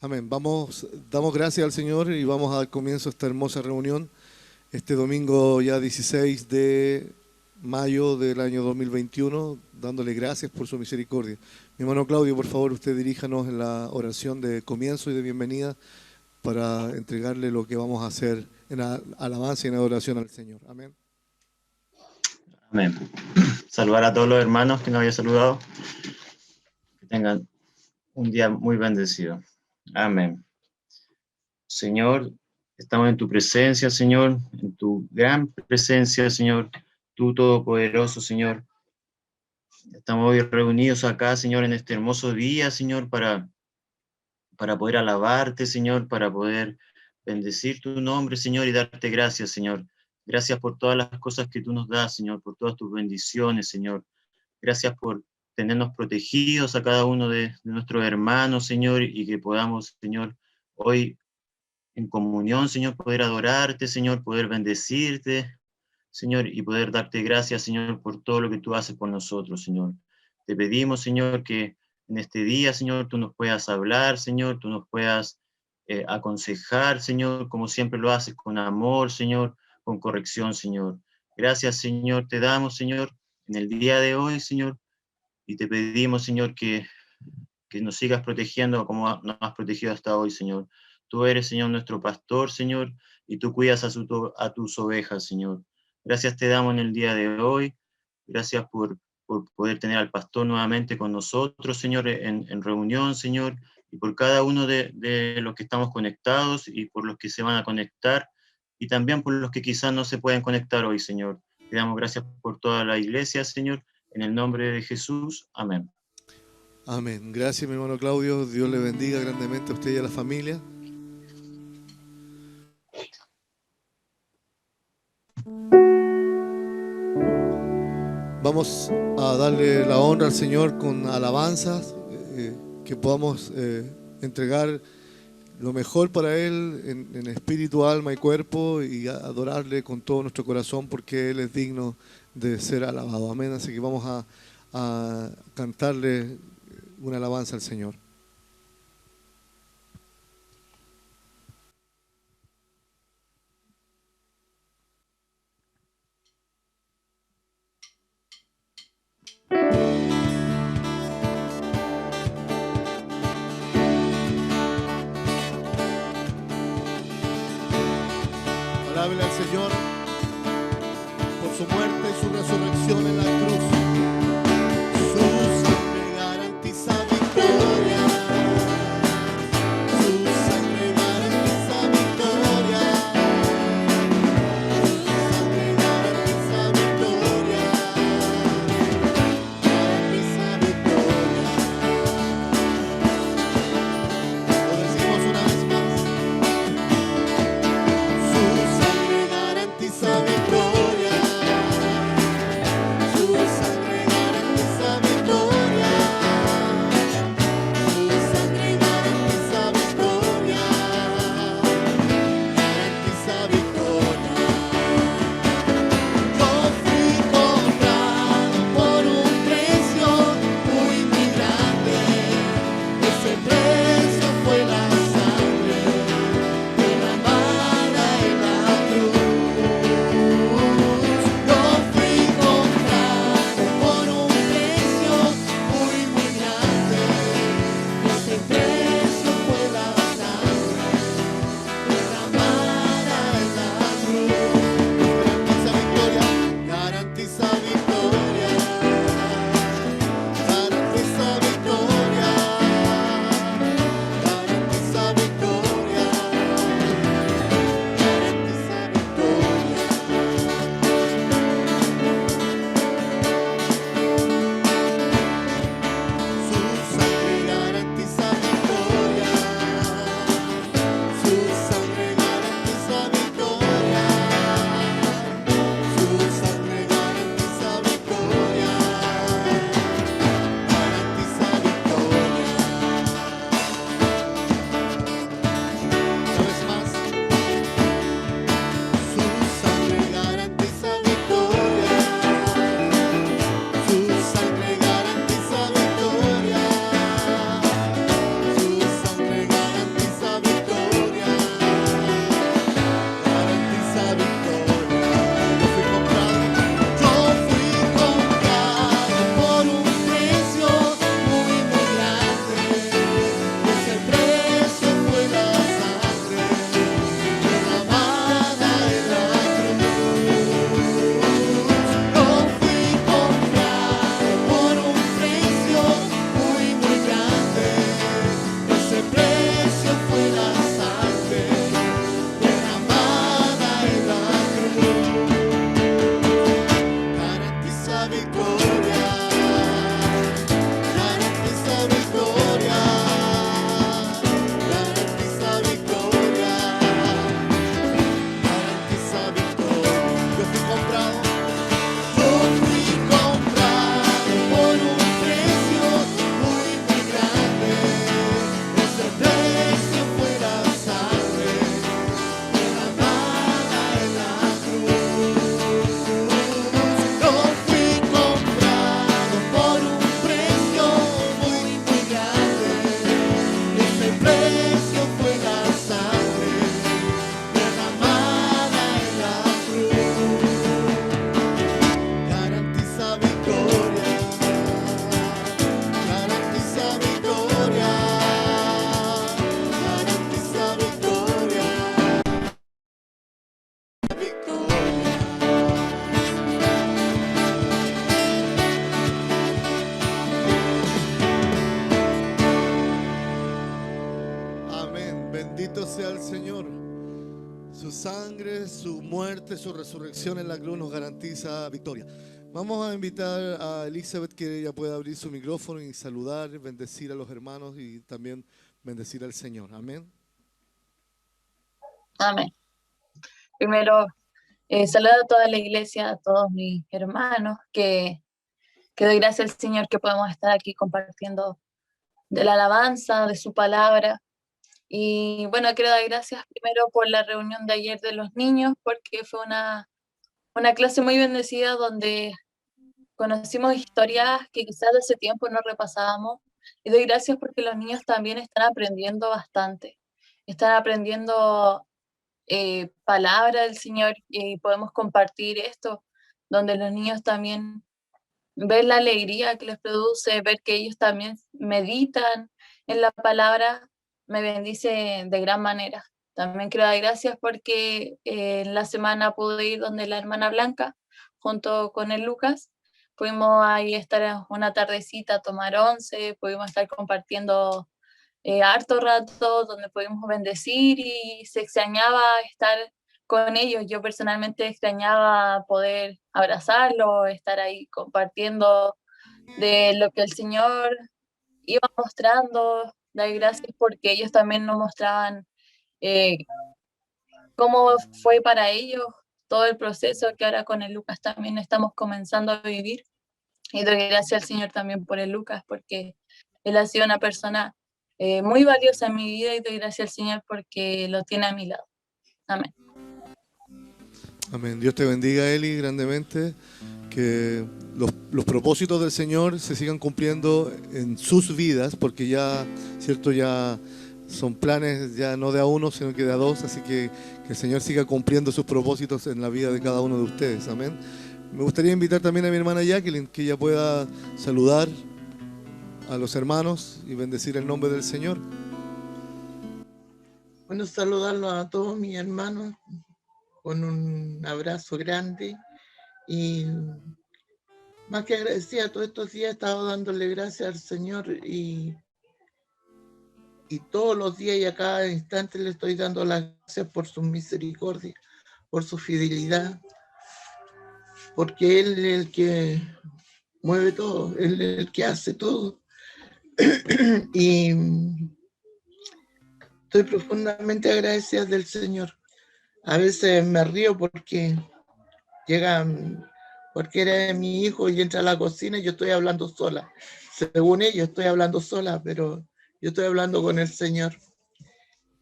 Amén. Damos gracias al Señor y vamos a dar comienzo a esta hermosa reunión. Este domingo ya 16 de mayo del año 2021, dándole gracias por su misericordia. Mi hermano Claudio, por favor, usted diríjanos en la oración de comienzo y de bienvenida para entregarle lo que vamos a hacer en alabanza y en adoración al Señor. Amén. Amén. Saludar a todos los hermanos que nos había saludado. Que tengan un día muy bendecido. Amén. Señor, estamos en tu presencia, Señor, en tu gran presencia, Señor, tú todopoderoso, Señor. Estamos hoy reunidos acá, Señor, en este hermoso día, Señor, para poder alabarte, Señor, para poder bendecir tu nombre, Señor, y darte gracias, Señor. Gracias por todas las cosas que tú nos das, Señor, por todas tus bendiciones, Señor. Gracias por tenernos protegidos a cada uno de nuestros hermanos, Señor, y que podamos, Señor, hoy en comunión, Señor, poder adorarte, Señor, poder bendecirte, Señor, y poder darte gracias, Señor, por todo lo que tú haces por nosotros, Señor. Te pedimos, Señor, que en este día, Señor, tú nos puedas hablar, Señor, tú nos puedas aconsejar, Señor, como siempre lo haces, con amor, Señor, con corrección, Señor. Gracias, Señor, te damos, Señor, en el día de hoy, Señor, y te pedimos, Señor, que nos sigas protegiendo como nos has protegido hasta hoy, Señor. Tú eres, Señor, nuestro pastor, Señor, y tú cuidas a tus ovejas, Señor. Gracias te damos en el día de hoy. Gracias por poder tener al pastor nuevamente con nosotros, Señor, en reunión, Señor, y por cada uno de los que estamos conectados y por los que se van a conectar, y también por los que quizás no se pueden conectar hoy, Señor. Te damos gracias por toda la iglesia, Señor, en el nombre de Jesús. Amén. Amén. Gracias, mi hermano Claudio. Dios le bendiga grandemente a usted y a la familia. Vamos a darle la honra al Señor con alabanzas, que podamos entregar lo mejor para Él en espíritu, alma y cuerpo y adorarle con todo nuestro corazón porque Él es digno de ser alabado. Amén. Así que vamos a cantarle una alabanza al Señor. Alábele al Señor por su muerte y su resurrección en la cruz. Su sangre garantiza victoria. Su sangre garantiza victoria. Su sangre garantiza victoria. Garantiza victoria. Lo decimos una vez más. Su sangre garantiza victoria. Su sangre muerte, su resurrección en la cruz nos garantiza victoria. Vamos a invitar a Elizabeth que ella pueda abrir su micrófono y saludar, bendecir a los hermanos y también bendecir al Señor. Amén. Amén. Primero, saludo a toda la iglesia, a todos mis hermanos, que doy gracias al Señor que podemos estar aquí compartiendo de la alabanza, de su palabra. Y bueno, quiero dar gracias primero por la reunión de ayer de los niños, porque fue una clase muy bendecida donde conocimos historias que quizás de ese tiempo no repasábamos. Y doy gracias porque los niños también están aprendiendo bastante. Están aprendiendo palabra del Señor y podemos compartir esto, donde los niños también ven la alegría que les produce, ver que ellos también meditan en la palabra, me bendice de gran manera. También quiero dar gracias porque en la semana pude ir donde la hermana Blanca, junto con el Lucas, pudimos ahí estar una tardecita a tomar once, pudimos estar compartiendo harto rato, donde pudimos bendecir y se extrañaba estar con ellos. Yo personalmente extrañaba poder abrazarlos, estar ahí compartiendo de lo que el Señor iba mostrando. Dar gracias porque ellos también nos mostraban cómo fue para ellos todo el proceso que ahora con el Lucas también estamos comenzando a vivir. Y doy gracias al Señor también por el Lucas, porque él ha sido una persona muy valiosa en mi vida y doy gracias al Señor porque lo tiene a mi lado. Amén. Amén. Dios te bendiga, Eli, grandemente. Que los propósitos del Señor se sigan cumpliendo en sus vidas, porque ya, cierto, ya son planes ya no de a uno, sino que de a dos. Así que el Señor siga cumpliendo sus propósitos en la vida de cada uno de ustedes. Amén. Me gustaría invitar también a mi hermana Jacqueline, que ella pueda saludar a los hermanos y bendecir el nombre del Señor. Bueno, saludarlos a todos mis hermanos con un abrazo grande y más que agradecida todos estos días he estado dándole gracias al Señor y todos los días y a cada instante le estoy dando las gracias por su misericordia, por su fidelidad, porque Él es el que mueve todo, Él es el que hace todo. Y estoy profundamente agradecida del Señor. A veces me río porque porque era mi hijo y entra a la cocina y yo estoy hablando sola. Según ellos estoy hablando sola, pero yo estoy hablando con el Señor.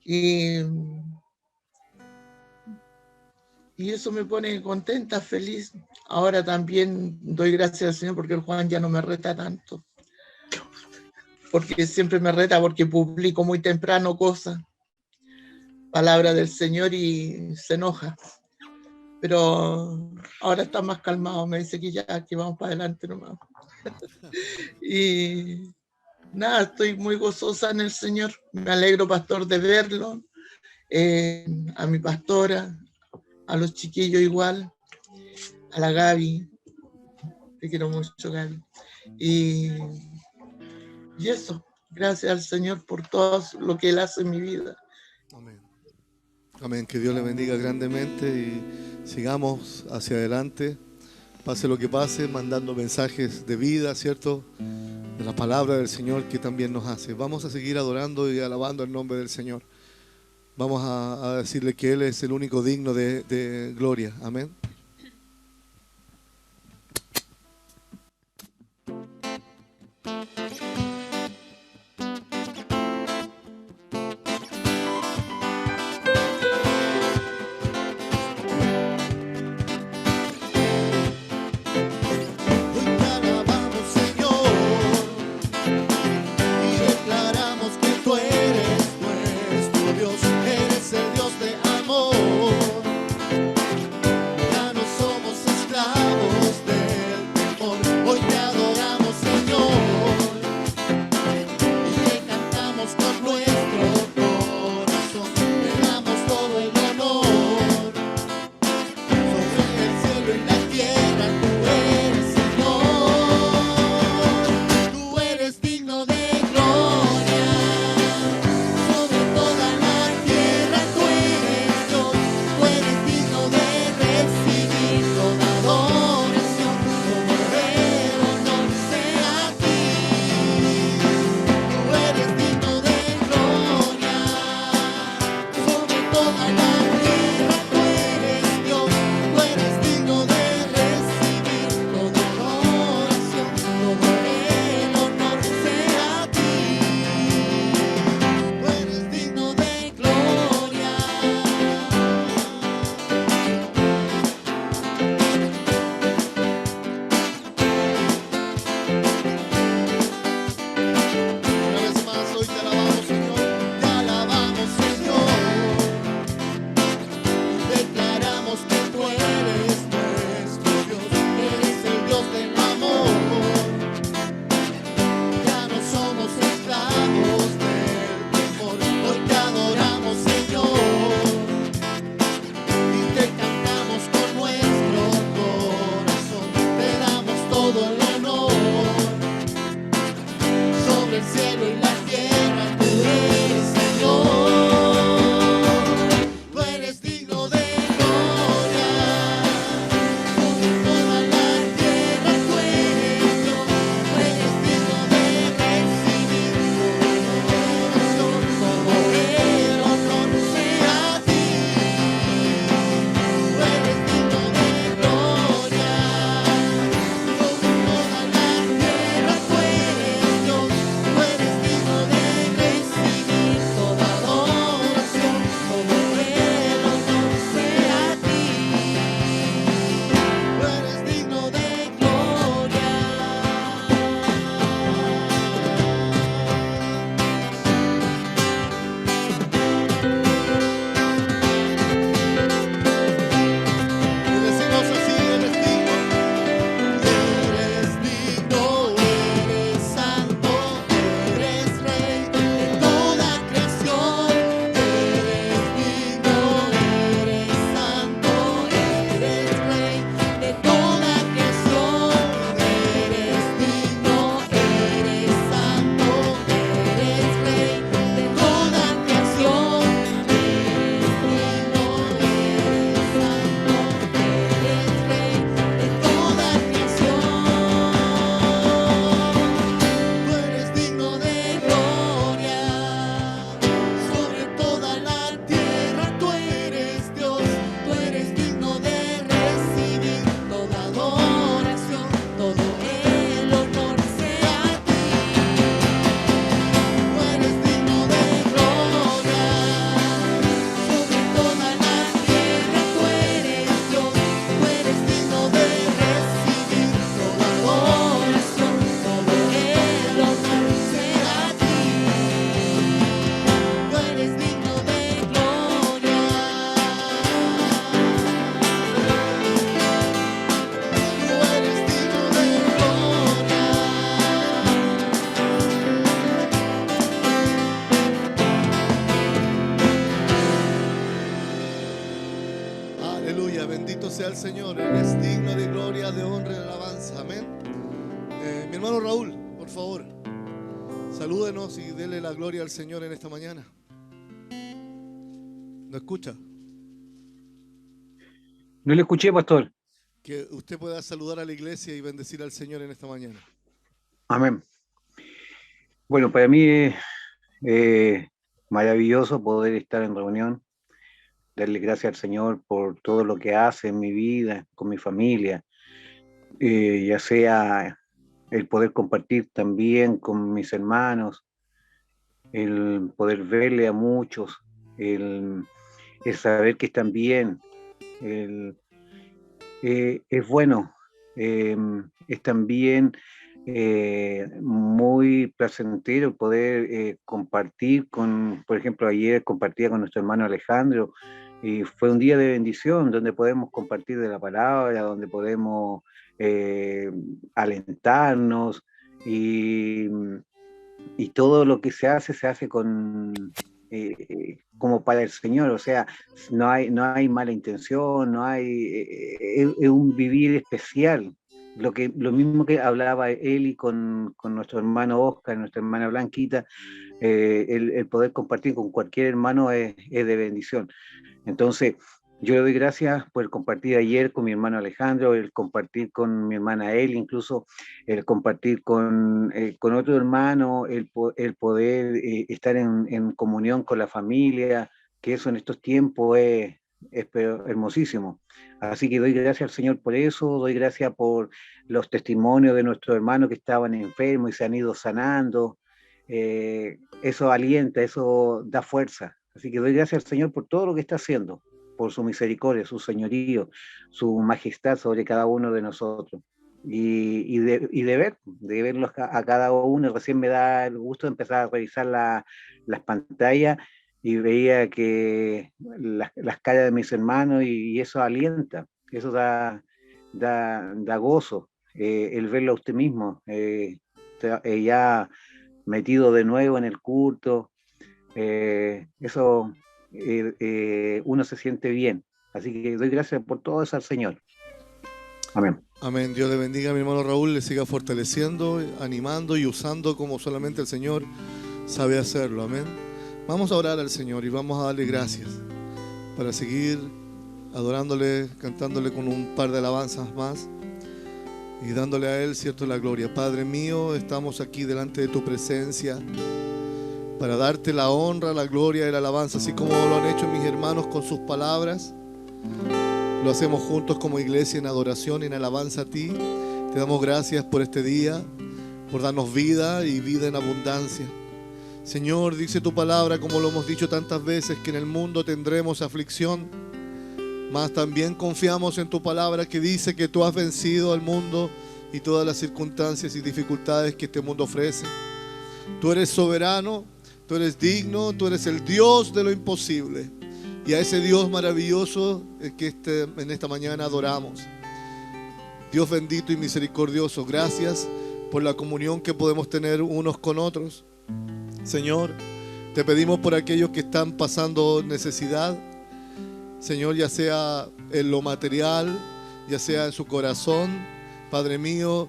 Y eso me pone contenta, feliz. Ahora también doy gracias al Señor porque el Juan ya no me reta tanto. Porque siempre me reta porque publico muy temprano cosas, palabra del Señor y se enoja. Pero ahora está más calmado, me dice que ya, que vamos para adelante nomás. Y nada, estoy muy gozosa en el Señor. Me alegro, pastor, de verlo. A mi pastora, a los chiquillos igual, a la Gaby, te quiero mucho, Gaby. Y eso, gracias al Señor por todo lo que Él hace en mi vida. Amén. Amén, que Dios le bendiga grandemente y sigamos hacia adelante, pase lo que pase, mandando mensajes de vida, ¿cierto? De la palabra del Señor que también nos hace. Vamos a seguir adorando y alabando el nombre del Señor. Vamos a decirle que Él es el único digno de gloria. Amén. Eres el Dios de amor. digno de gloria, de honra y de alabanza. Amén. Mi hermano Raúl, por favor, salúdenos y dele la gloria al Señor en esta mañana. ¿No escucha? No le escuché, pastor. Que usted pueda saludar a la iglesia y bendecir al Señor en esta mañana. Amén. Bueno, para mí es maravilloso poder estar en reunión, darle gracias al Señor por todo lo que hace en mi vida, con mi familia, ya sea el poder compartir también con mis hermanos, el poder verle a muchos, el saber que están bien, es bueno, es también muy placentero poder compartir con, por ejemplo, ayer compartía con nuestro hermano Alejandro, y fue un día de bendición donde podemos compartir de la palabra, donde podemos alentarnos, y todo lo que se hace con como para el Señor, o sea, no hay mala intención, no hay, es un vivir especial. Lo mismo que hablaba Eli con nuestro hermano Oscar, nuestra hermana Blanquita, el poder compartir con cualquier hermano es de bendición. Entonces, yo le doy gracias por el compartir ayer con mi hermano Alejandro, el compartir con mi hermana Eli, incluso el compartir con otro hermano, el poder estar en comunión con la familia, que eso en estos tiempos es hermosísimo. Así que doy gracias al Señor por eso, doy gracias por los testimonios de nuestros hermanos que estaban enfermos y se han ido sanando. Eso alienta, eso da fuerza. Así que doy gracias al Señor por todo lo que está haciendo, por su misericordia, su señorío, su majestad sobre cada uno de nosotros. Y de verlos a cada uno. Recién me da el gusto de empezar a revisar las pantallas y veía que las caras de mis hermanos, y eso alienta, eso da gozo, el verlo a usted mismo, ya metido de nuevo en el culto, eso uno se siente bien. Así que doy gracias por todo eso al Señor. Amén. Amén. Dios le bendiga a mi hermano Raúl, le siga fortaleciendo, animando y usando como solamente el Señor sabe hacerlo. Amén. Vamos a orar al Señor y vamos a darle gracias para seguir adorándole, cantándole con un par de alabanzas más y dándole a Él, cierto, la gloria. Padre mío, estamos aquí delante de tu presencia para darte la honra, la gloria y la alabanza, así como lo han hecho mis hermanos con sus palabras. Lo hacemos juntos como iglesia en adoración y en alabanza a ti. Te damos gracias por este día, por darnos vida y vida en abundancia. Señor, dice tu palabra, como lo hemos dicho tantas veces, que en el mundo tendremos aflicción, mas también confiamos en tu palabra que dice que tú has vencido al mundo y todas las circunstancias y dificultades que este mundo ofrece. Tú eres soberano, tú eres digno, tú eres el Dios de lo imposible. Y a ese Dios maravilloso que en esta mañana adoramos. Dios bendito y misericordioso, gracias por la comunión que podemos tener unos con otros. Señor, te pedimos por aquellos que están pasando necesidad, Señor, ya sea en lo material, ya sea en su corazón. Padre mío,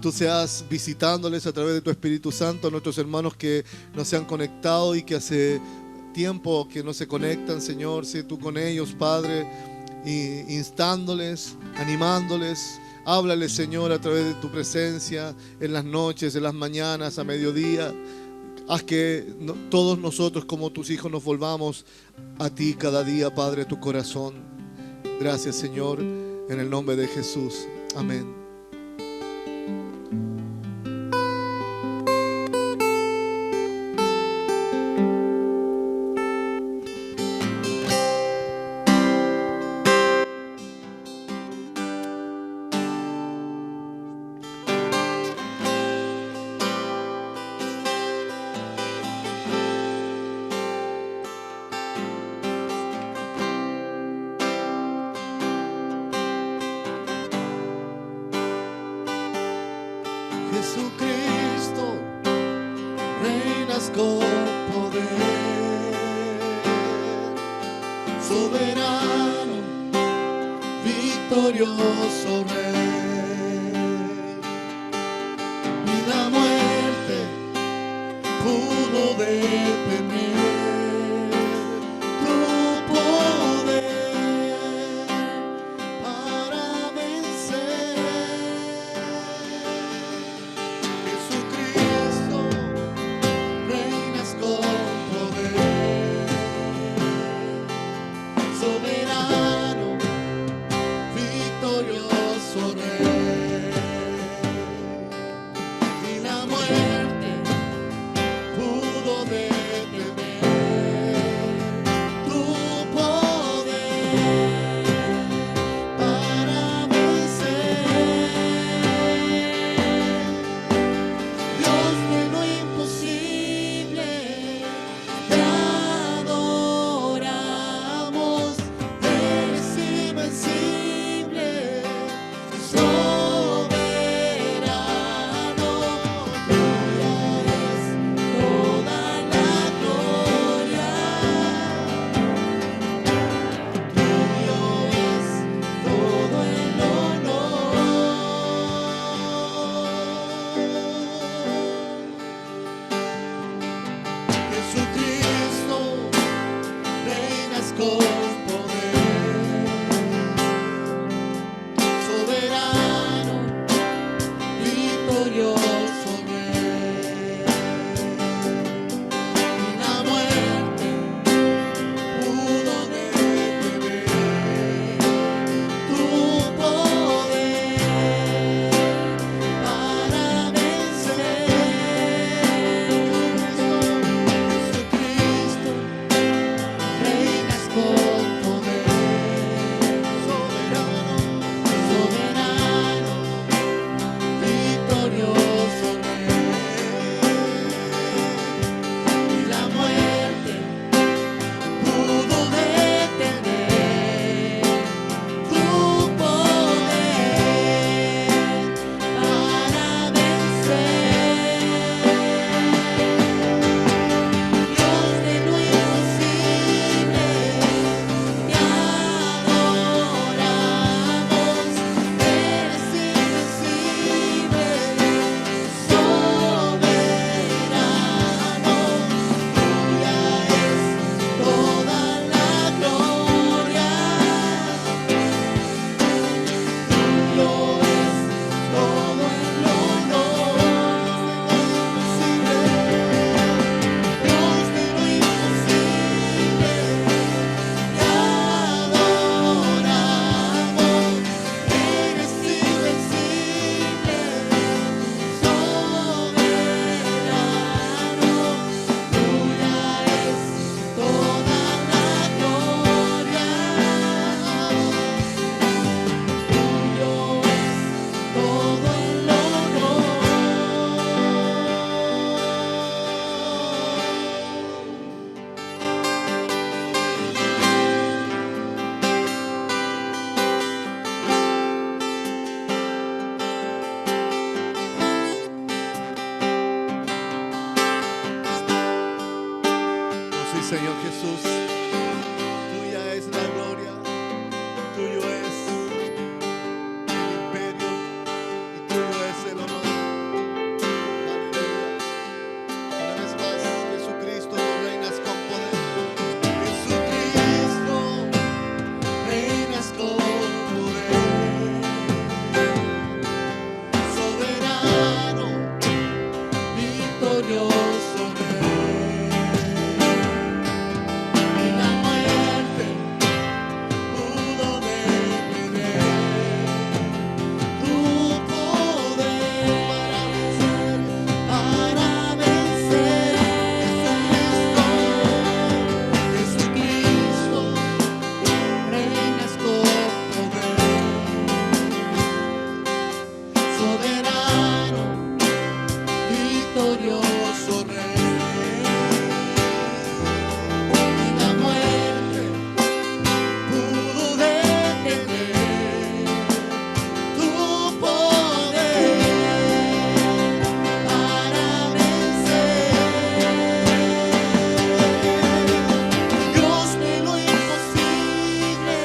tú seas visitándoles a través de tu Espíritu Santo a nuestros hermanos que no se han conectado y que hace tiempo que no se conectan. Señor, sé tú con ellos, Padre, y instándoles, animándoles. Háblales, Señor, a través de tu presencia en las noches, en las mañanas, a mediodía. Haz que todos nosotros como tus hijos nos volvamos a ti cada día, Padre, tu corazón. Gracias, Señor, en el nombre de Jesús. Amén. Jesucristo, reinas con poder, soberano, victorioso. victorioso Rey. Ni la muerte pudo detener tu poder para vencer. Jesucristo, reinas con poder, soberano, victorioso Rey. Y la muerte pudo detener tu poder para vencer. Dios de lo imposible, te adoramos, eres invencible, soberano, tuya es toda la gloria, tuyo es todo el honor. Jesucristo, reinas con poder, soberano, victorioso Rey. Y la muerte pudo detener tu poder para vencer. Jesucristo, reinas con poder, soberano, soberano, victorioso Rey. Y la muerte pudo detener tu poder para vencer. Dios de lo imposible, te adoramos, eres invencible, soberano, tuya es toda la gloria, tuyo es todo el honor. Dios de lo imposible, te adoramos, eres invencible, soberano, tuya es toda la gloria, tuyo es todo el Sí, Señor Jesús, tuya es la gloria, tuyo es el imperio y tuyo es el honor. Aleluya. Una vez más, Jesucristo, tú reinas con poder. Jesucristo, reinas con poder, soberano, victorioso Rey. Y la muerte pudo detener tu poder para vencer. Jesucristo, reinas con poder, soberano, victorioso Rey. Y la muerte pudo detener tu poder para vencer. Dios de lo imposible,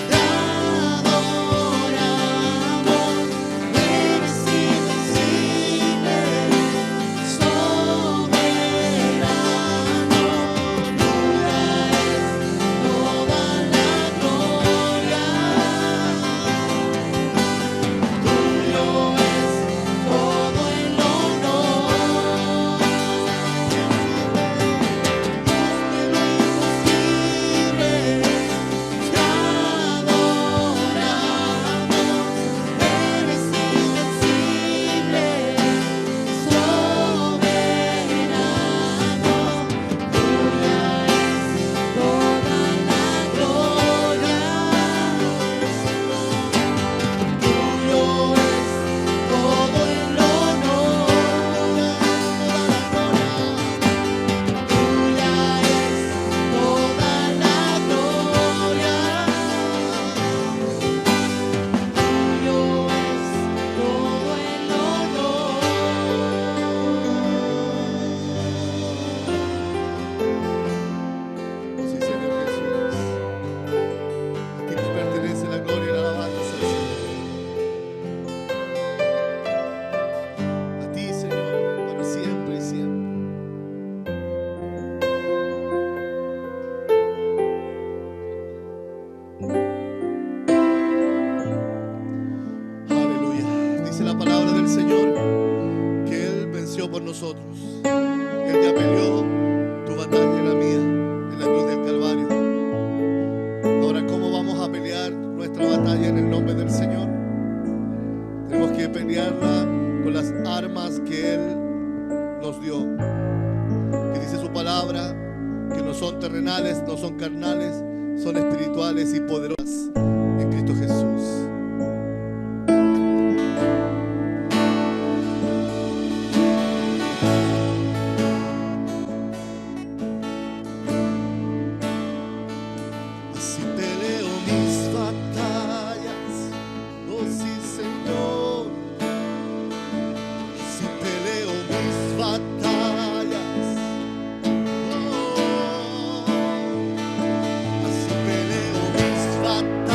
te adoramos. Dice la palabra del Señor que Él venció por nosotros. Él ya peleó tu batalla y la mía en la cruz del Calvario. Ahora, ¿cómo vamos a pelear nuestra batalla en el nombre del Señor? Tenemos que pelearla con las armas que Él nos dio. Que dice su palabra que no son terrenales, no son carnales, son espirituales y poderosas en Cristo Jesús. Así peleo mis batallas, oh sí Señor. Así peleo mis batallas, oh. Así peleo mis batallas.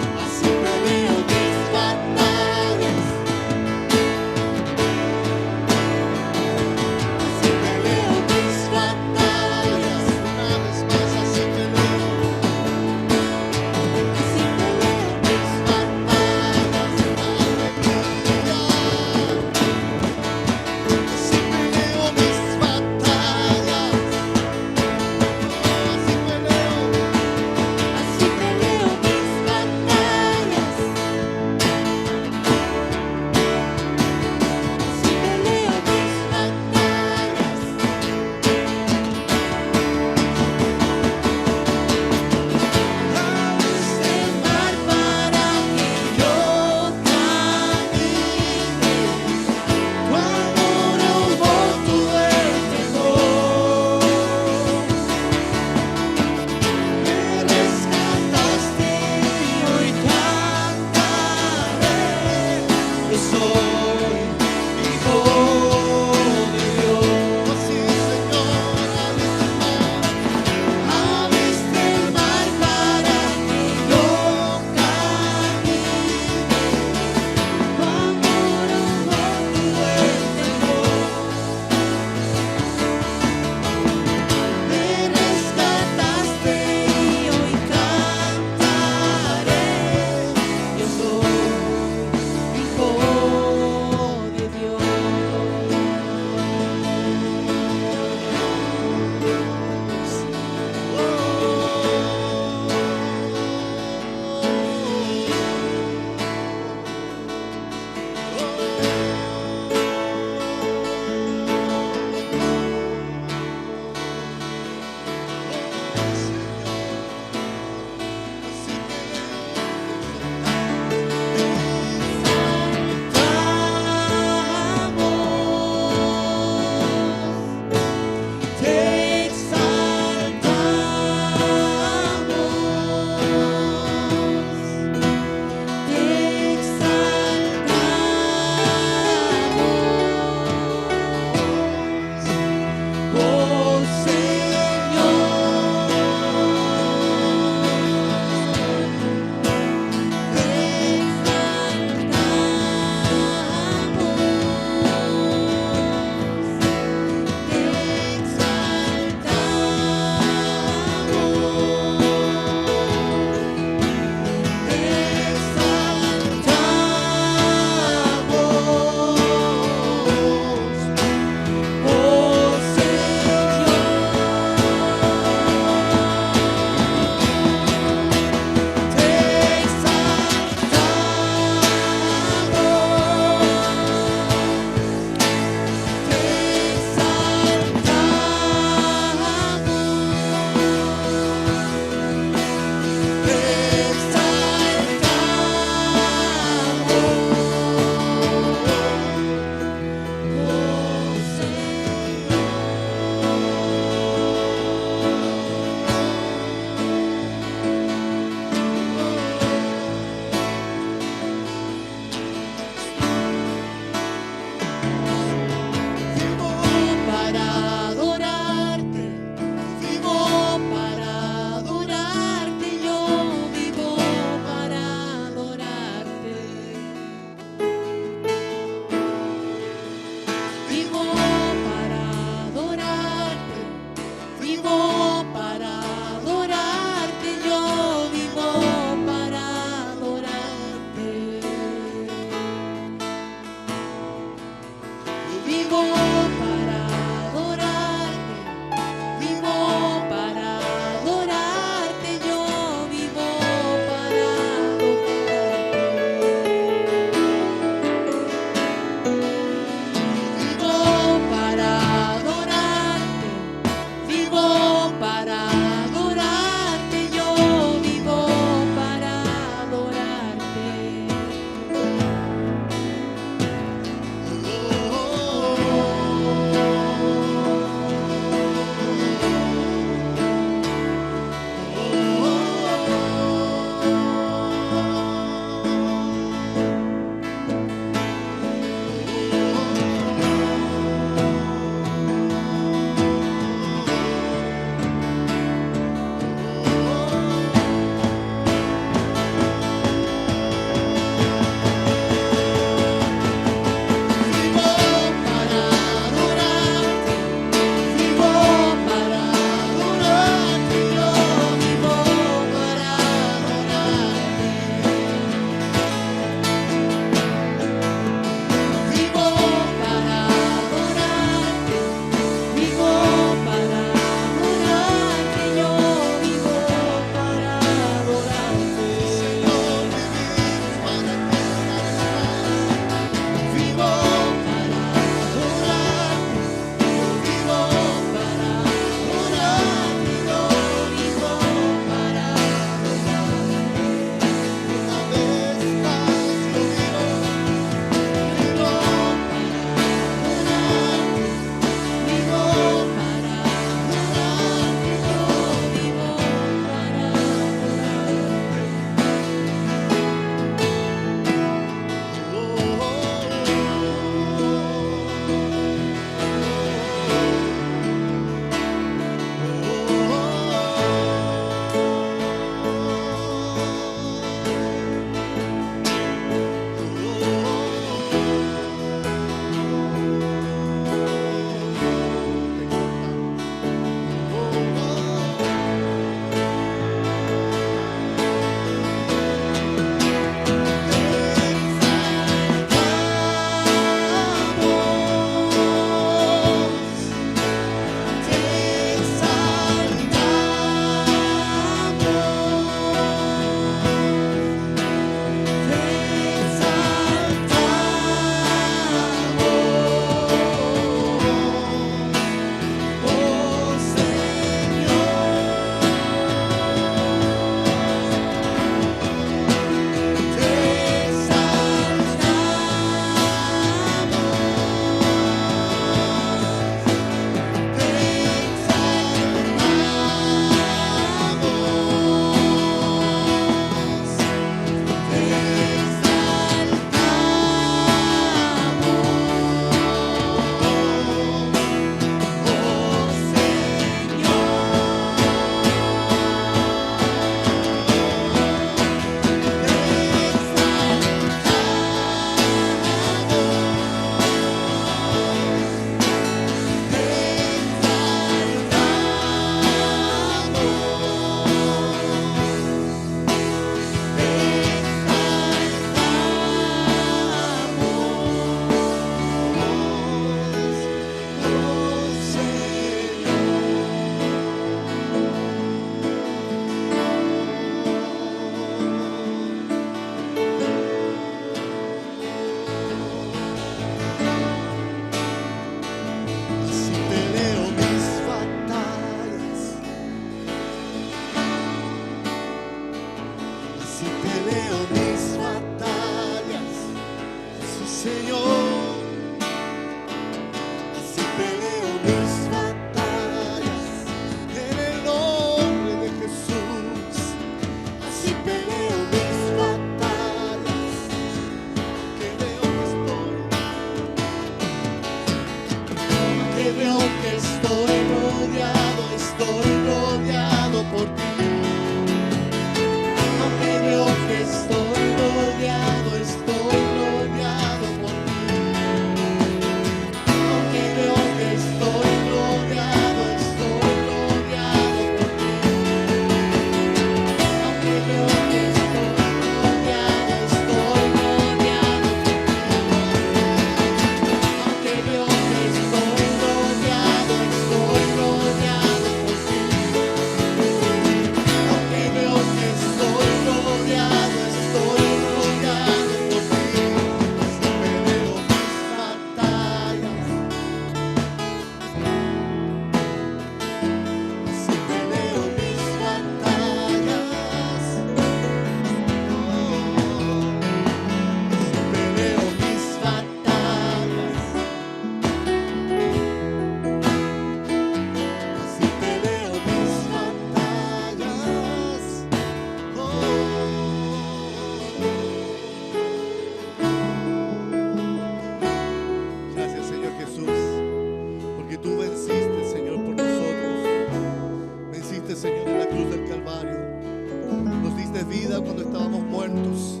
vida cuando estábamos muertos.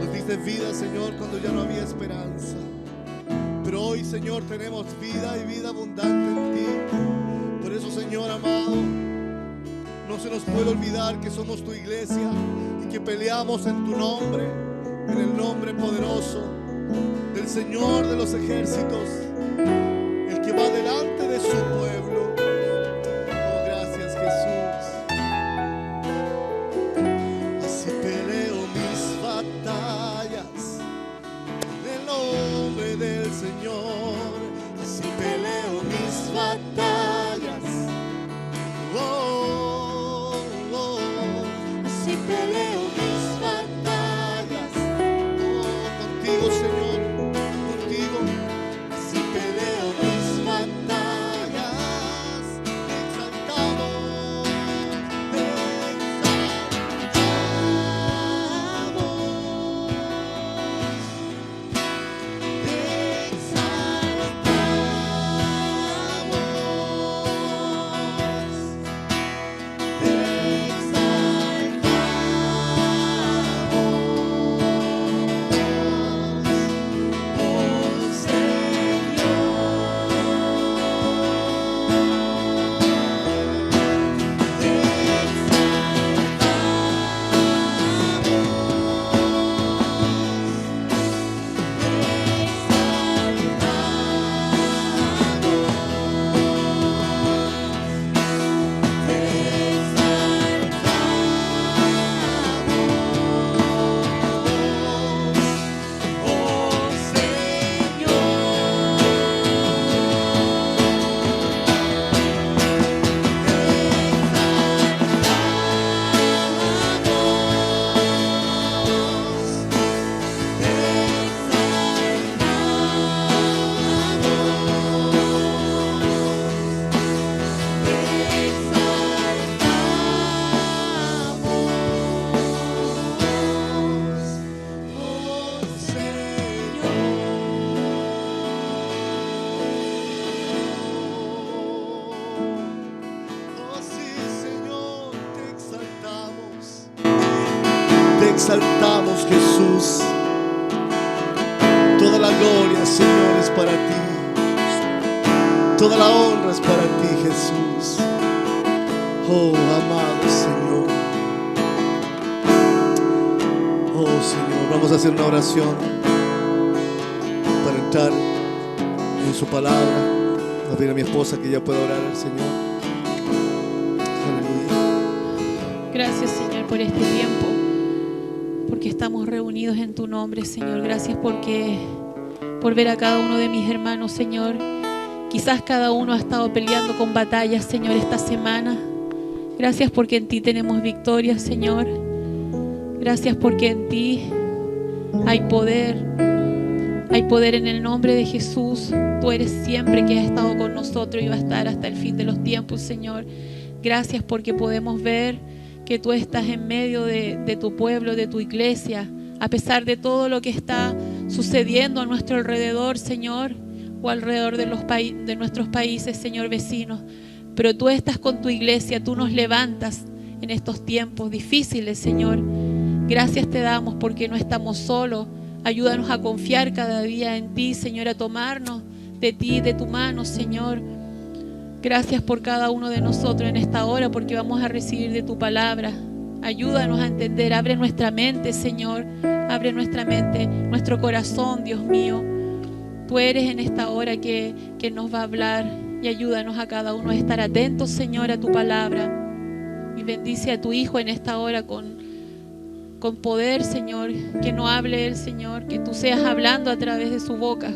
Nos diste vida, Señor, cuando ya no había esperanza. Pero hoy, Señor, tenemos vida y vida abundante en ti. Por eso, Señor amado, no se nos puede olvidar que somos tu iglesia y que peleamos en tu nombre, en el nombre poderoso del Señor de los ejércitos, el que va delante de su pueblo. Oh, gracias, Jesús. Así peleo mis batallas en el nombre del Señor. Así peleo mis batallas. Oh, oh, oh. Así peleo mis batallas. Oh, contigo, Señor, contigo. Así peleo mis batallas. Te exaltamos, te exaltamos, Jesús. Toda la gloria, Señor, es para ti. Toda la honra es para ti, Jesús. Oh, amado Señor. Oh, Señor, vamos a hacer una oración para entrar en su palabra. Voy a pedir a mi esposa que ya pueda orar al Señor. Aleluya. Gracias, Señor, por este tiempo, porque estamos reunidos en tu nombre, Señor. Gracias por ver a cada uno de mis hermanos, Señor. Quizás cada uno ha estado peleando con batallas, Señor, esta semana. Gracias porque en ti tenemos victoria, Señor. Gracias porque en ti hay poder. Hay poder en el nombre de Jesús. Tú eres siempre que has estado con nosotros y va a estar hasta el fin de los tiempos, Señor. Gracias porque podemos ver que tú estás en medio de tu pueblo, de tu iglesia, a pesar de todo lo que está sucediendo a nuestro alrededor, Señor, o alrededor de nuestros países, Señor, vecinos. Pero tú estás con tu iglesia, tú nos levantas en estos tiempos difíciles, Señor. Gracias te damos porque no estamos solos. Ayúdanos a confiar cada día en ti, Señor, a tomarnos de ti, de tu mano, Señor. Gracias por cada uno de nosotros en esta hora, porque vamos a recibir de tu palabra. Ayúdanos a entender, abre nuestra mente, Señor, abre nuestra mente, nuestro corazón, Dios mío. Tú eres en esta hora que nos va a hablar, y ayúdanos a cada uno a estar atentos, Señor, a tu palabra. Y bendice a tu Hijo en esta hora con poder, Señor, que no hable Él, Señor, que tú seas hablando a través de su boca.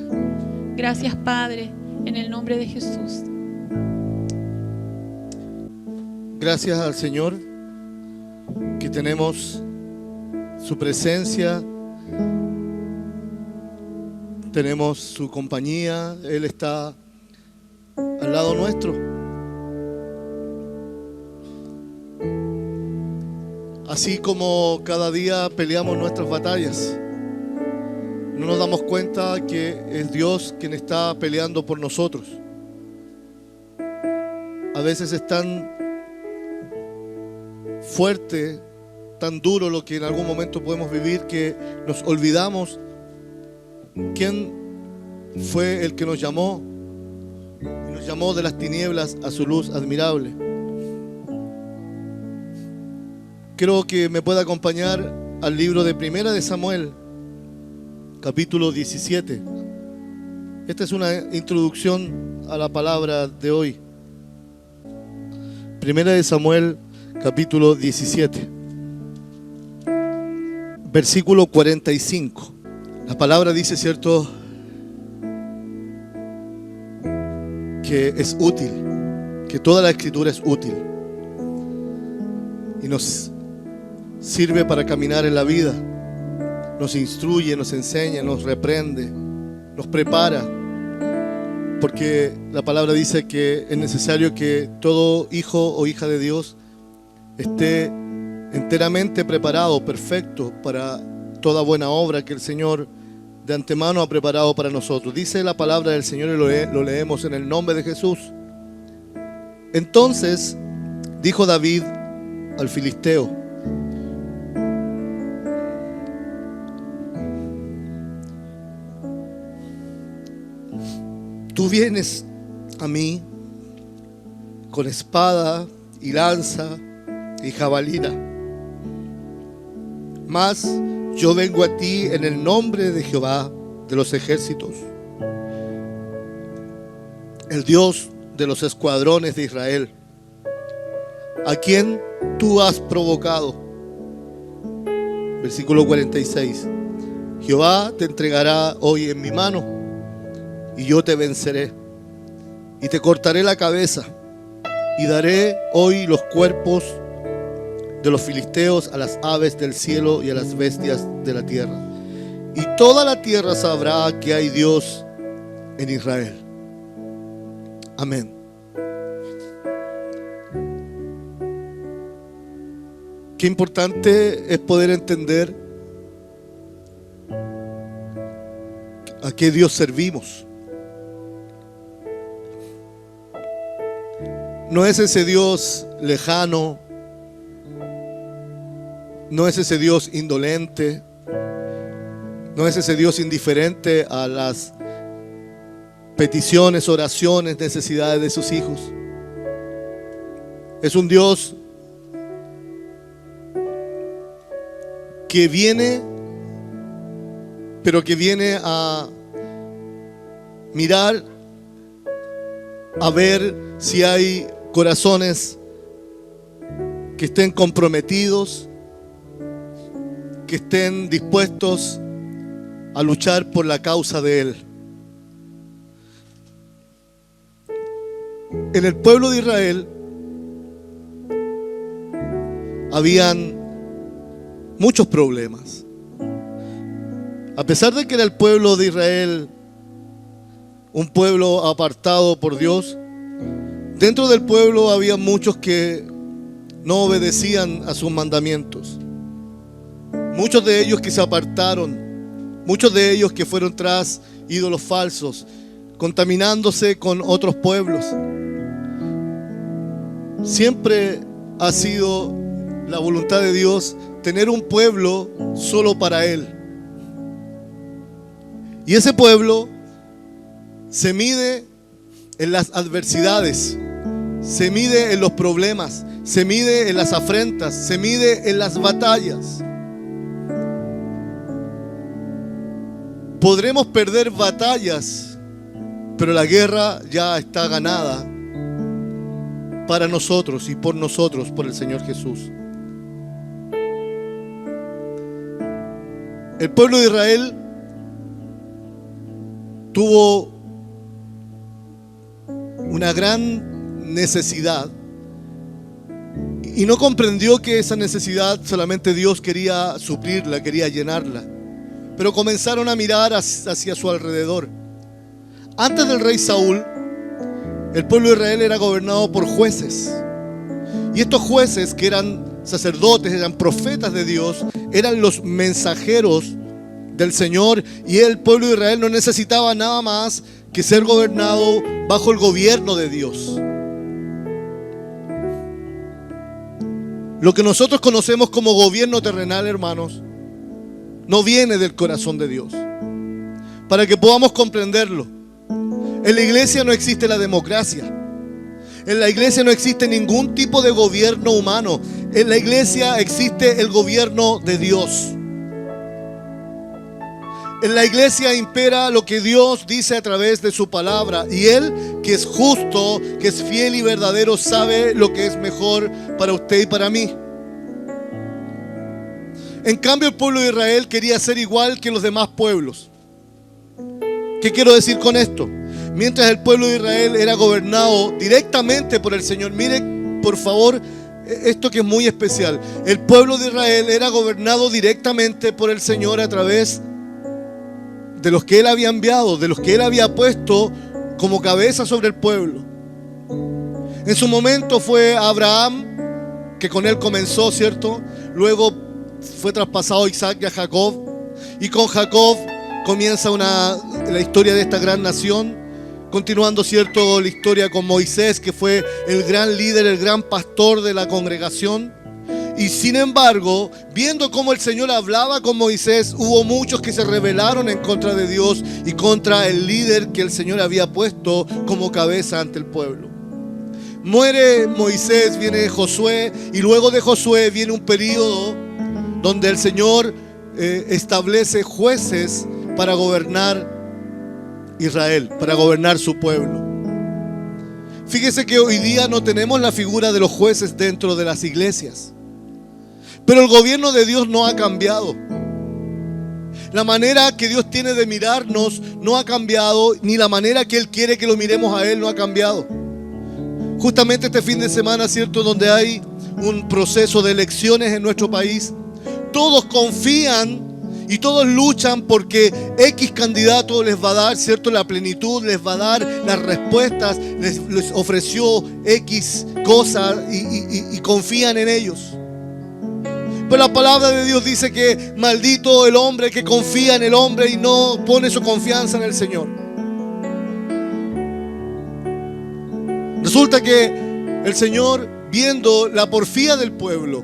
Gracias, Padre, en el nombre de Jesús. Gracias al Señor que tenemos su presencia, tenemos su compañía, Él está al lado nuestro. Así como cada día peleamos nuestras batallas, no nos damos cuenta que es Dios quien está peleando por nosotros. A veces es tan fuerte tan duro lo que en algún momento podemos vivir que nos olvidamos quién fue el que nos llamó y nos llamó de las tinieblas a su luz admirable. Creo que me puede acompañar al libro de Primera de Samuel, capítulo 17. Esta es una introducción a la palabra de hoy. Primera de Samuel, capítulo 17, versículo 45. La palabra dice, ¿cierto?, que es útil, que toda la escritura es útil y nos sirve para caminar en la vida, nos instruye, nos enseña, nos reprende, nos prepara, porque la palabra dice que es necesario que todo hijo o hija de Dios esté enteramente preparado, perfecto para toda buena obra que el Señor de antemano ha preparado para nosotros. Dice la palabra del Señor y lo leemos en el nombre de Jesús. Entonces dijo David al filisteo: tú vienes a mí con espada y lanza y jabalina, mas yo vengo a ti en el nombre de Jehová de los ejércitos, el Dios de los escuadrones de Israel, a quien tú has provocado. Versículo 46. Jehová te entregará hoy en mi mano, y yo te venceré, y te cortaré la cabeza, y daré hoy los cuerpos de los filisteos a las aves del cielo y a las bestias de la tierra. Y toda la tierra sabrá que hay Dios en Israel. Amén. Qué importante es poder entender a qué Dios servimos. No es ese Dios lejano, no es ese Dios indolente, no es ese Dios indiferente a las peticiones, oraciones, necesidades de sus hijos. Es un Dios que viene, pero que viene a mirar, a ver si hay corazones que estén comprometidos, que estén dispuestos a luchar por la causa de Él. En el pueblo de Israel habían muchos problemas. A pesar de que era el pueblo de Israel un pueblo apartado por Dios, dentro del pueblo había muchos que no obedecían a sus mandamientos. Muchos de ellos que se apartaron, muchos de ellos que fueron tras ídolos falsos, contaminándose con otros pueblos. Siempre ha sido la voluntad de Dios tener un pueblo solo para Él. Y ese pueblo se mide en las adversidades, se mide en los problemas, se mide en las afrentas, se mide en las batallas. Podremos perder batallas, pero la guerra ya está ganada para nosotros y por nosotros, por el Señor Jesús. El pueblo de Israel tuvo una gran necesidad y no comprendió que esa necesidad solamente Dios quería suplirla, quería llenarla. Pero comenzaron a mirar hacia su alrededor. Antes del rey Saúl, el pueblo de Israel era gobernado por jueces. Y estos jueces, que eran sacerdotes, eran profetas de Dios, eran los mensajeros del Señor. Y el pueblo de Israel no necesitaba nada más que ser gobernado bajo el gobierno de Dios. Lo que nosotros conocemos como gobierno terrenal, hermanos, no viene del corazón de Dios. Para que podamos comprenderlo, en la iglesia no existe la democracia. En la iglesia no existe ningún tipo de gobierno humano. En la iglesia existe el gobierno de Dios. En la iglesia impera lo que Dios dice a través de su palabra. Y Él, que es justo, que es fiel y verdadero, sabe lo que es mejor para usted y para mí. En cambio, el pueblo de Israel quería ser igual que los demás pueblos. ¿Qué quiero decir con esto? Mientras el pueblo de Israel era gobernado directamente por el Señor. Mire, por favor, esto que es muy especial. El pueblo de Israel era gobernado directamente por el Señor a través de los que Él había enviado, de los que Él había puesto como cabeza sobre el pueblo. En su momento fue Abraham, que con él comenzó, ¿cierto? Luego fue traspasado a Isaac y a Jacob. Y con Jacob comienza la historia de esta gran nación. Continuando, ¿cierto?, la historia con Moisés, que fue el gran líder, el gran pastor de la congregación. Y sin embargo, viendo cómo el Señor hablaba con Moisés, hubo muchos que se rebelaron en contra de Dios y contra el líder que el Señor había puesto como cabeza ante el pueblo. Muere Moisés, viene Josué, y luego de Josué viene un periodo donde el Señor establece jueces para gobernar Israel, para gobernar su pueblo. Fíjese que hoy día no tenemos la figura de los jueces dentro de las iglesias. Pero el gobierno de Dios no ha cambiado. La manera que Dios tiene de mirarnos no ha cambiado, ni la manera que Él quiere que lo miremos a Él no ha cambiado. Justamente este fin de semana, ¿cierto?, donde hay un proceso de elecciones en nuestro país, todos confían y todos luchan porque X candidato les va a dar, ¿cierto?, la plenitud, les va a dar las respuestas, les ofreció X cosas y confían en ellos. Pero la palabra de Dios dice que maldito el hombre que confía en el hombre y no pone su confianza en el Señor. Resulta que el Señor, viendo la porfía del pueblo,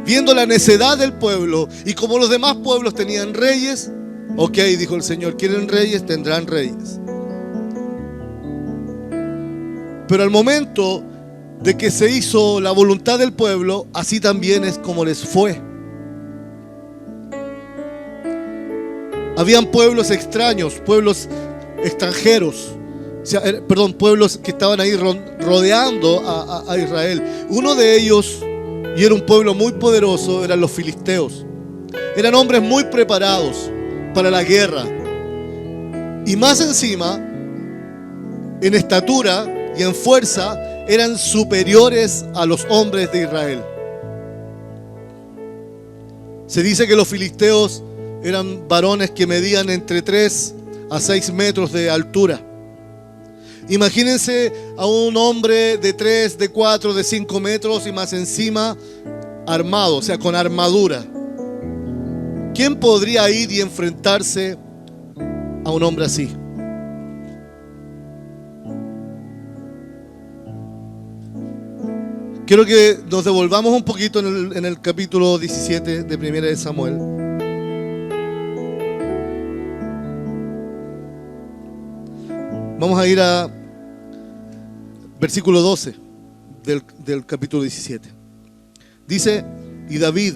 viendo la necedad del pueblo, y como los demás pueblos tenían reyes, ok, dijo el Señor, quieren reyes, tendrán reyes. Pero al momento de que se hizo la voluntad del pueblo, así también es como les fue. Habían pueblos extraños, pueblos extranjeros, pueblos que estaban ahí rodeando a Israel. Uno de ellos, y era un pueblo muy poderoso, eran los filisteos. Eran hombres muy preparados para la guerra. Y más encima, en estatura y en fuerza, eran superiores a los hombres de Israel. Se dice que los filisteos eran varones que medían entre 3 a 6 metros de altura. Imagínense a un hombre de 3, de 4, de 5 metros y más encima armado, o sea, con armadura. ¿Quién podría ir y enfrentarse a un hombre así? Quiero que nos devolvamos un poquito en el capítulo 17 de Primera de Samuel. Vamos a ir a versículo 12 del capítulo 17. Dice, y David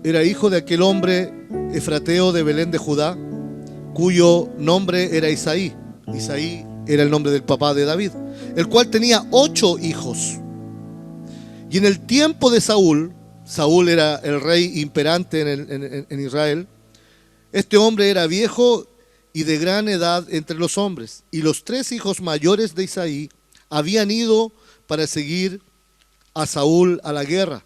era hijo de aquel hombre efrateo de Belén de Judá, cuyo nombre era Isaí. Isaí era el nombre del papá de David, el cual tenía 8 hijos. Y en el tiempo de Saúl, Saúl era el rey imperante en Israel, este hombre era viejo y de gran edad entre los hombres. Y los 3 hijos mayores de Isaí habían ido para seguir a Saúl a la guerra.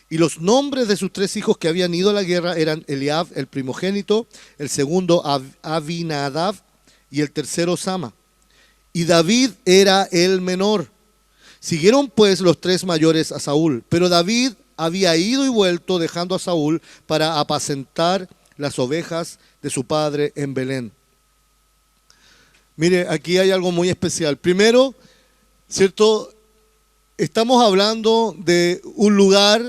Y los nombres de sus 3 hijos que habían ido a la guerra eran Eliab, el primogénito, el segundo Abinadab y el tercero Sama. Y David era el menor. Siguieron pues los 3 mayores a Saúl, pero David había ido y vuelto dejando a Saúl para apacentar las ovejas de su padre en Belén. Mire, aquí hay algo muy especial. Primero, ¿cierto? Estamos hablando de un lugar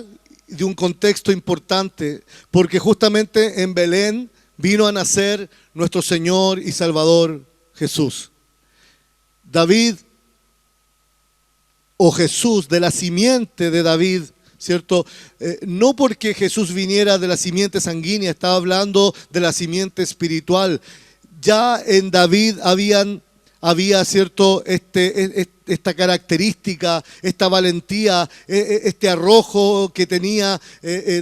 de un contexto importante, porque justamente en Belén vino a nacer nuestro Señor y Salvador Jesús. David, o Jesús, de la simiente de David, ¿cierto? No porque Jesús viniera de la simiente sanguínea, estaba hablando de la simiente espiritual. Ya en David había cierto esta característica, esta valentía, este arrojo que tenía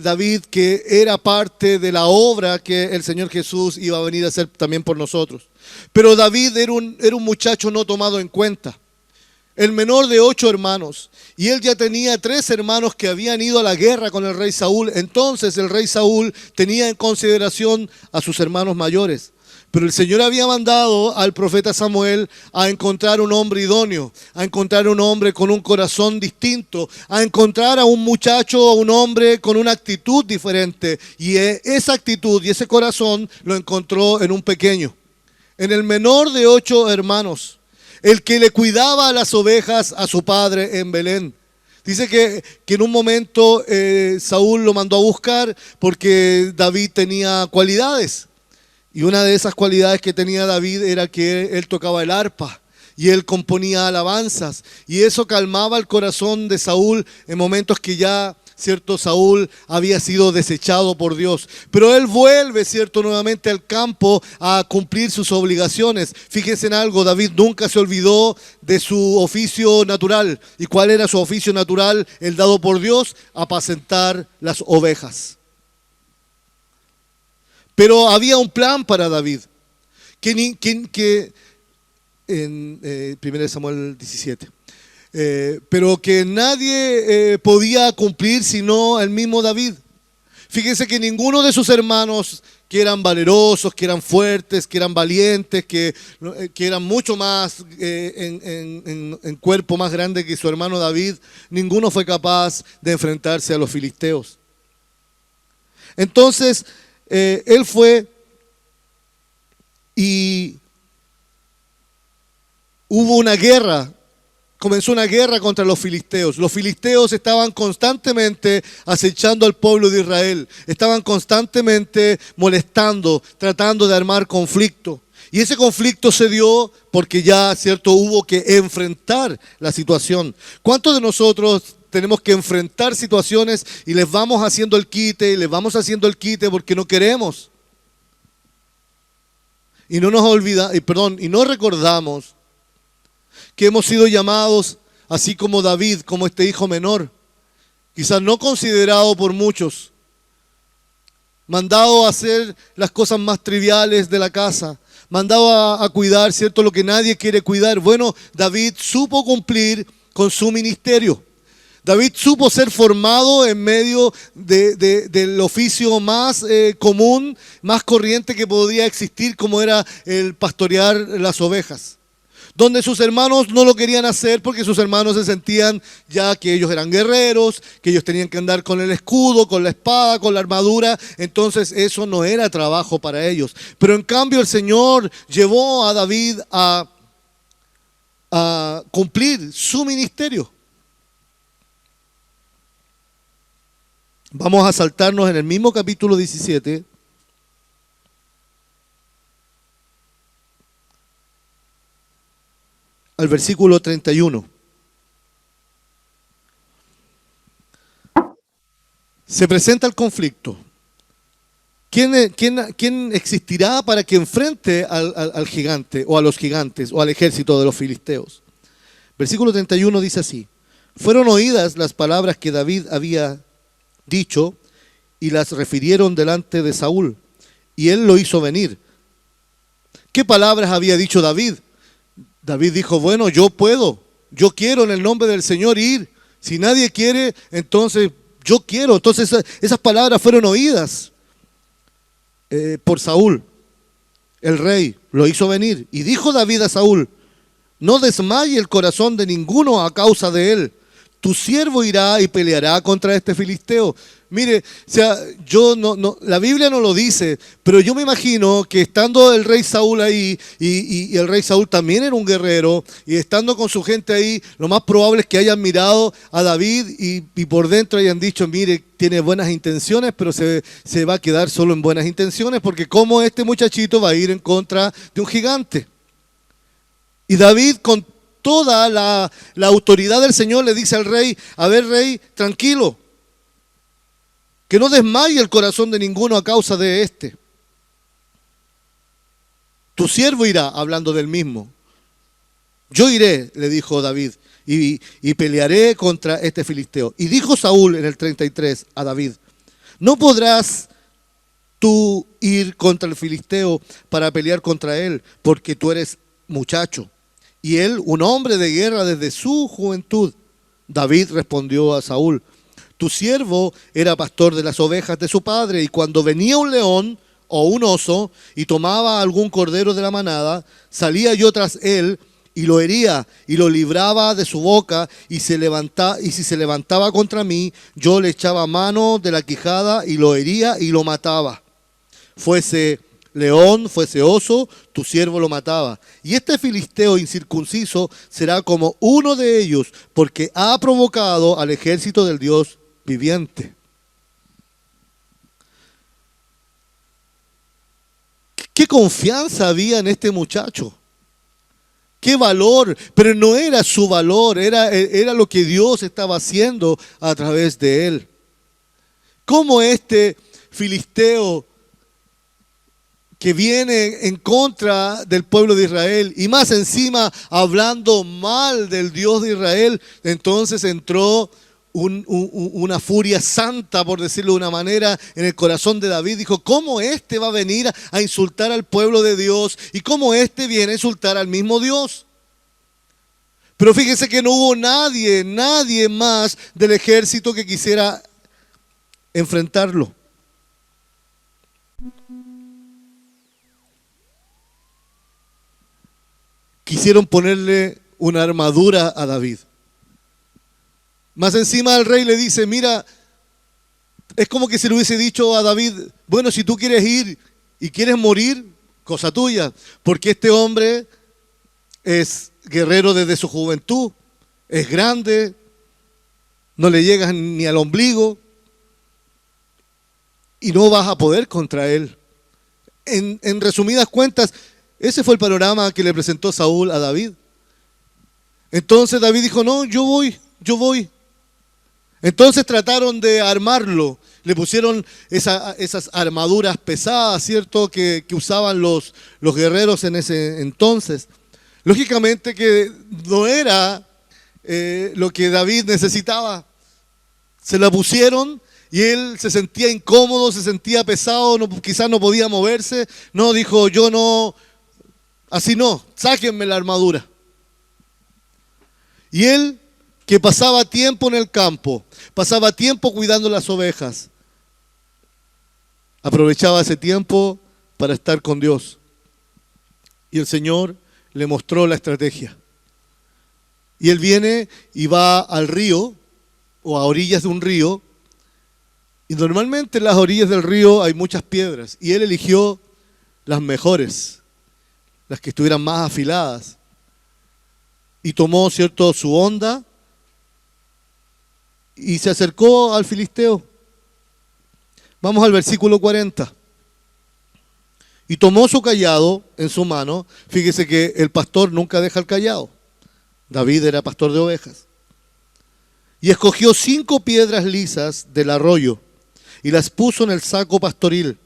David, que era parte de la obra que el Señor Jesús iba a venir a hacer también por nosotros. Pero David era un muchacho no tomado en cuenta, el menor de 8 hermanos, y él ya tenía 3 hermanos que habían ido a la guerra con el rey Saúl. Entonces el rey Saúl tenía en consideración a sus hermanos mayores. Pero el Señor había mandado al profeta Samuel a encontrar un hombre idóneo, a encontrar un hombre con un corazón distinto, a encontrar a un muchacho, a un hombre con una actitud diferente. Y esa actitud y ese corazón lo encontró en un pequeño, en el menor de 8 hermanos, el que le cuidaba las ovejas a su padre en Belén. Dice que en un momento Saúl lo mandó a buscar porque David tenía cualidades. Y una de esas cualidades que tenía David era que él tocaba el arpa y él componía alabanzas. Y eso calmaba el corazón de Saúl en momentos que ya, ¿cierto?, Saúl había sido desechado por Dios. Pero él vuelve, ¿cierto?, nuevamente al campo a cumplir sus obligaciones. Fíjense en algo, David nunca se olvidó de su oficio natural. ¿Y cuál era su oficio natural? El dado por Dios: apacentar las ovejas. Pero había un plan para David, que en 1 Samuel 17, pero que nadie podía cumplir sino el mismo David. Fíjense que ninguno de sus hermanos, que eran valerosos, que eran fuertes, que eran valientes, que eran mucho más en cuerpo más grande que su hermano David, ninguno fue capaz de enfrentarse a los filisteos. Entonces, él fue y hubo una guerra, comenzó una guerra contra los filisteos. Los filisteos estaban constantemente acechando al pueblo de Israel, estaban constantemente molestando, tratando de armar conflicto. Y ese conflicto se dio porque ya, ¿cierto?, hubo que enfrentar la situación. ¿Cuántos de nosotros tenemos que enfrentar situaciones y les vamos haciendo el quite, porque no queremos? Y no nos y no recordamos que hemos sido llamados, así como David, como este hijo menor, quizás no considerado por muchos, mandado a hacer las cosas más triviales de la casa, mandado a cuidar, ¿cierto?, lo que nadie quiere cuidar. Bueno, David supo cumplir con su ministerio. David supo ser formado en medio del oficio más común, más corriente que podía existir, como era el pastorear las ovejas. Donde sus hermanos no lo querían hacer porque sus hermanos se sentían ya que ellos eran guerreros, que ellos tenían que andar con el escudo, con la espada, con la armadura. Entonces eso no era trabajo para ellos. Pero en cambio el Señor llevó a David a cumplir su ministerio. Vamos a saltarnos en el mismo capítulo 17. Al versículo 31. Se presenta el conflicto. ¿Quién existirá para que enfrente al gigante o a los gigantes o al ejército de los filisteos? Versículo 31 dice así: fueron oídas las palabras que David había dicho y las refirieron delante de Saúl, y él lo hizo venir. ¿Qué palabras había dicho David? David dijo: bueno, yo puedo, yo quiero en el nombre del Señor ir. Si nadie quiere, entonces yo quiero. Entonces esas palabras fueron oídas por Saúl, el rey, lo hizo venir. Y dijo David a Saúl: no desmaye el corazón de ninguno a causa de él. Tu siervo irá y peleará contra este filisteo. Mire, o sea, yo no, la Biblia no lo dice, pero yo me imagino que estando el rey Saúl ahí, y el rey Saúl también era un guerrero, y estando con su gente ahí, lo más probable es que hayan mirado a David y por dentro hayan dicho, mire, tiene buenas intenciones, pero se va a quedar solo en buenas intenciones, porque cómo este muchachito va a ir en contra de un gigante. Y David, con toda la autoridad del Señor, le dice al rey, a ver, rey, tranquilo, que no desmaye el corazón de ninguno a causa de este. Tu siervo irá, hablando del mismo. Yo iré, le dijo David, y pelearé contra este filisteo. Y dijo Saúl en el 33 a David, no podrás tú ir contra el filisteo para pelear contra él, porque tú eres muchacho, y él un hombre de guerra desde su juventud. David respondió a Saúl, tu siervo era pastor de las ovejas de su padre, y cuando venía un león o un oso y tomaba algún cordero de la manada, salía yo tras él y lo hería y lo libraba de su boca, y si se levantaba contra mí, yo le echaba mano de la quijada y lo hería y lo mataba. Fuese león, fuese oso, tu siervo lo mataba. Y este filisteo incircunciso será como uno de ellos, porque ha provocado al ejército del Dios viviente. ¿Qué confianza había en este muchacho? ¿Qué valor? Pero no era su valor, era lo que Dios estaba haciendo a través de él. ¿Cómo este filisteo que viene en contra del pueblo de Israel y más encima hablando mal del Dios de Israel, entonces entró una furia santa, por decirlo de una manera, en el corazón de David? Dijo, ¿cómo este va a venir a insultar al pueblo de Dios? ¿Y cómo este viene a insultar al mismo Dios? Pero fíjese que no hubo nadie más del ejército que quisiera enfrentarlo. Quisieron ponerle una armadura a David. Más encima el rey le dice, mira, es como que se le hubiese dicho a David, bueno, si tú quieres ir y quieres morir, cosa tuya, porque este hombre es guerrero desde su juventud, es grande, no le llegas ni al ombligo y no vas a poder contra él. En resumidas cuentas, ese fue el panorama que le presentó Saúl a David. Entonces David dijo, no, yo voy. Entonces trataron de armarlo, le pusieron esas armaduras pesadas, ¿cierto?, que usaban los guerreros en ese entonces. Lógicamente que no era lo que David necesitaba. Se la pusieron y él se sentía incómodo, se sentía pesado, quizás no podía moverse. No, dijo, yo no, así no, sáquenme la armadura. Y él, que pasaba tiempo en el campo, pasaba tiempo cuidando las ovejas, aprovechaba ese tiempo para estar con Dios. Y el Señor le mostró la estrategia. Y él viene y va al río, o a orillas de un río, y normalmente en las orillas del río hay muchas piedras, y él eligió las mejores, las que estuvieran más afiladas, y tomó, ¿cierto?, su honda, y se acercó al filisteo. Vamos al versículo 40. Y tomó su cayado en su mano. Fíjese que el pastor nunca deja el cayado. David era pastor de ovejas. Y escogió 5 piedras lisas del arroyo y las puso en el saco pastoril.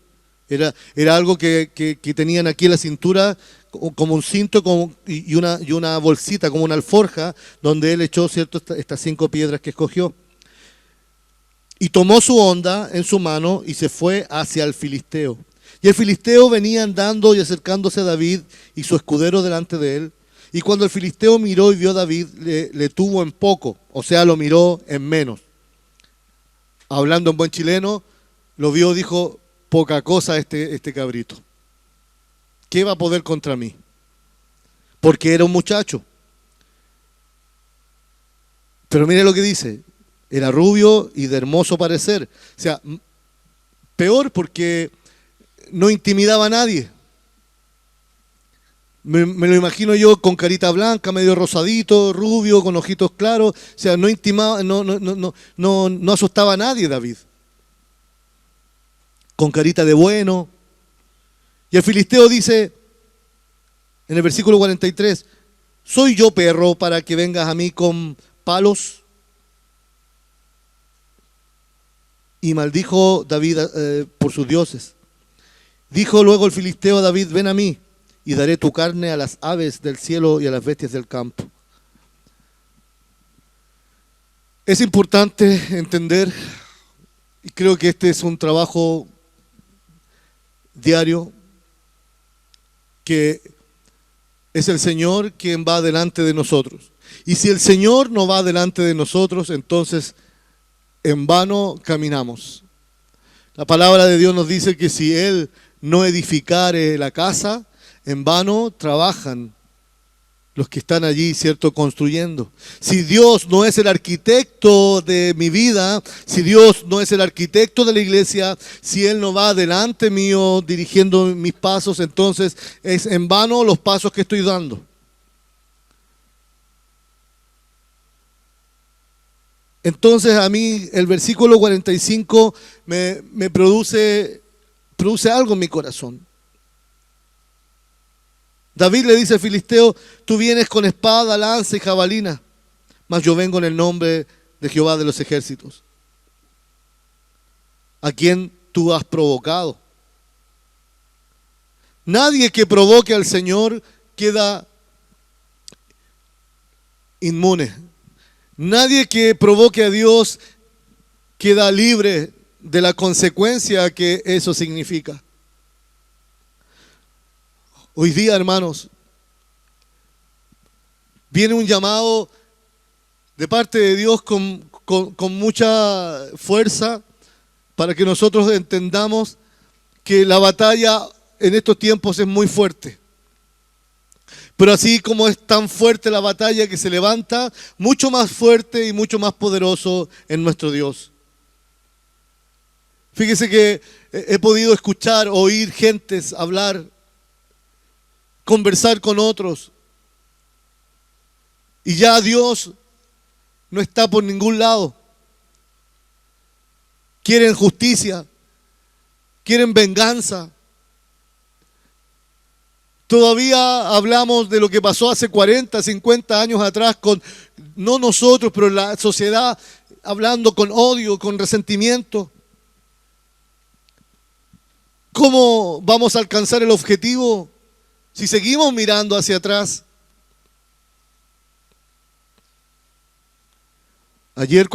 Era algo que tenían aquí en la cintura, como un cinto y una bolsita, como una alforja, donde él echó, ¿cierto?, estas 5 piedras que escogió. Y tomó su honda en su mano y se fue hacia el filisteo. Y el filisteo venía andando y acercándose a David y su escudero delante de él. Y cuando el filisteo miró y vio a David, le tuvo en poco, o sea, lo miró en menos. Hablando en buen chileno, lo vio, dijo, poca cosa este cabrito. ¿Qué va a poder contra mí? Porque era un muchacho. Pero mire lo que dice. Era rubio y de hermoso parecer. O sea, peor porque no intimidaba a nadie. Me lo imagino yo con carita blanca, medio rosadito, rubio, con ojitos claros. O sea, no intimaba, no asustaba a nadie, David. Con carita de bueno. Y el filisteo dice, en el versículo 43, ¿soy yo perro para que vengas a mí con palos? Y maldijo David por sus dioses. Dijo luego el filisteo a David, ven a mí, y daré tu carne a las aves del cielo y a las bestias del campo. Es importante entender, y creo que este es un trabajo diario, que es el Señor quien va delante de nosotros. Y si el Señor no va delante de nosotros, entonces en vano caminamos. La palabra de Dios nos dice que si Él no edificare la casa, en vano trabajan los que están allí, ¿cierto?, construyendo. Si Dios no es el arquitecto de mi vida, si Dios no es el arquitecto de la iglesia, si Él no va delante mío dirigiendo mis pasos, entonces es en vano los pasos que estoy dando. Entonces a mí el versículo 45 me produce algo en mi corazón. David le dice al filisteo, tú vienes con espada, lanza y jabalina, mas yo vengo en el nombre de Jehová de los ejércitos, a quien tú has provocado. Nadie que provoque al Señor queda inmune. Nadie que provoque a Dios queda libre de la consecuencia que eso significa. Hoy día, hermanos, viene un llamado de parte de Dios con mucha fuerza para que nosotros entendamos que la batalla en estos tiempos es muy fuerte. Pero así como es tan fuerte la batalla que se levanta, mucho más fuerte y mucho más poderoso en nuestro Dios. Fíjese que he podido escuchar, oír gentes hablar, conversar con otros. Y ya Dios no está por ningún lado. Quieren justicia, quieren venganza. Todavía hablamos de lo que pasó hace 40, 50 años atrás con, no nosotros, pero la sociedad hablando con odio, con resentimiento. ¿Cómo vamos a alcanzar el objetivo si seguimos mirando hacia atrás? Ayer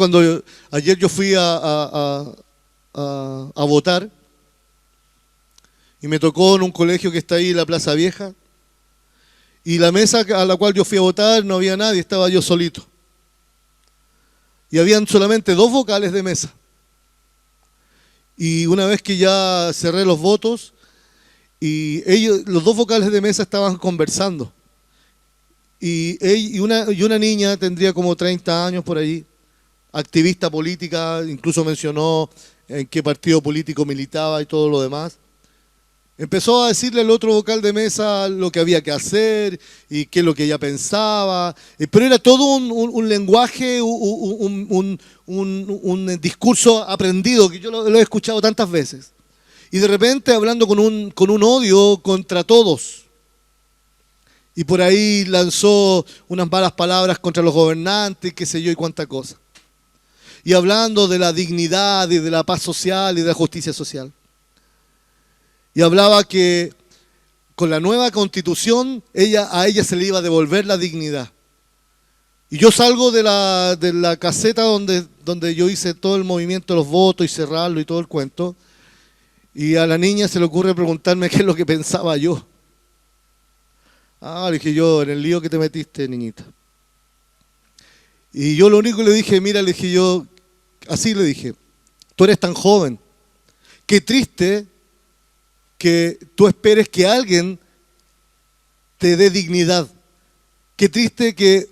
yo fui a votar y me tocó en un colegio que está ahí en la Plaza Vieja, y la mesa a la cual yo fui a votar no había nadie, estaba yo solito. Y habían solamente 2 vocales de mesa. Y una vez que ya cerré los votos, y los 2 vocales de mesa estaban conversando. Y una niña tendría como 30 años por allí, activista política, incluso mencionó en qué partido político militaba y todo lo demás. Empezó a decirle al otro vocal de mesa lo que había que hacer y qué es lo que ella pensaba, pero era todo un lenguaje, un discurso aprendido que yo lo he escuchado tantas veces. Y de repente hablando con un odio contra todos. Y por ahí lanzó unas malas palabras contra los gobernantes, qué sé yo y cuánta cosa. Y hablando de la dignidad y de la paz social y de la justicia social. Y hablaba que con la nueva constitución a ella se le iba a devolver la dignidad. Y yo salgo de la caseta donde yo hice todo el movimiento de los votos y cerrarlo y todo el cuento. Y a la niña se le ocurre preguntarme qué es lo que pensaba yo. Le dije yo, en el lío que te metiste, niñita. Y yo lo único que le dije, mira, le dije yo, así le dije, tú eres tan joven, qué triste que tú esperes que alguien te dé dignidad. Qué triste que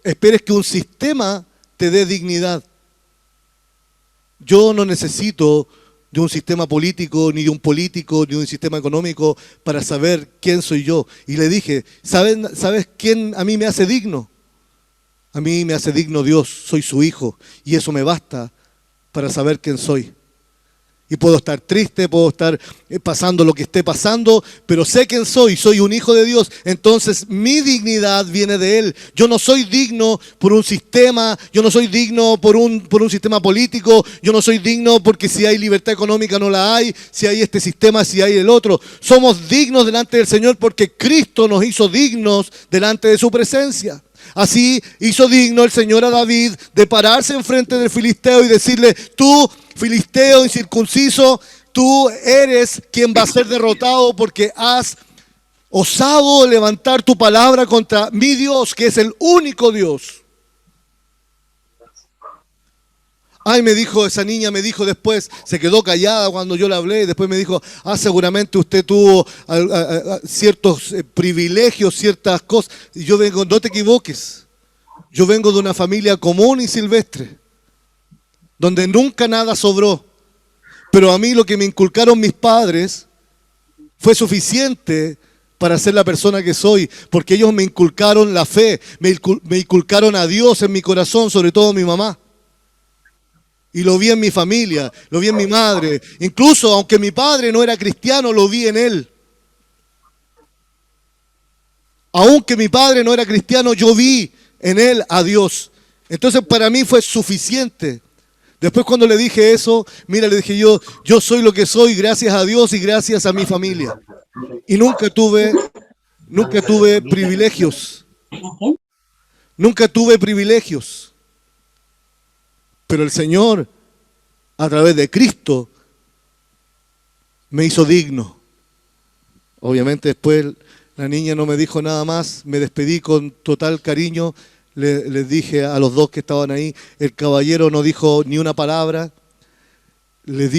esperes que un sistema te dé dignidad. Yo no necesito de un sistema político, ni de un político, ni de un sistema económico para saber quién soy yo. Y le dije, ¿sabes quién a mí me hace digno? A mí me hace digno Dios, soy su hijo, y eso me basta para saber quién soy. Y puedo estar triste, puedo estar pasando lo que esté pasando, pero sé quién soy un hijo de Dios. Entonces mi dignidad viene de Él. Yo no soy digno por un sistema, yo no soy digno por un sistema político, yo no soy digno porque si hay libertad económica no la hay, si hay este sistema, si hay el otro. Somos dignos delante del Señor porque Cristo nos hizo dignos delante de su presencia. Así hizo digno el Señor a David de pararse enfrente del filisteo y decirle, tú, filisteo incircunciso, tú eres quien va a ser derrotado porque has osado levantar tu palabra contra mi Dios, que es el único Dios. Ay, me dijo esa niña, me dijo después, se quedó callada cuando yo le hablé, y después me dijo, seguramente usted tuvo ciertos privilegios, ciertas cosas. Y yo vengo, no te equivoques, yo vengo de una familia común y silvestre, donde nunca nada sobró. Pero a mí lo que me inculcaron mis padres fue suficiente para ser la persona que soy, porque ellos me inculcaron la fe, me inculcaron a Dios en mi corazón, sobre todo mi mamá. Y lo vi en mi familia, lo vi en mi madre. Incluso aunque mi padre no era cristiano, lo vi en él. Aunque mi padre no era cristiano, yo vi en él a Dios. Entonces para mí fue suficiente. Después cuando le dije eso, mira, le dije yo soy lo que soy gracias a Dios y gracias a mi familia. Y nunca tuve privilegios. Nunca tuve privilegios. Pero el Señor, a través de Cristo, me hizo digno. Obviamente después la niña no me dijo nada más, me despedí con total cariño, les dije a los dos que estaban ahí, el caballero no dijo ni una palabra, les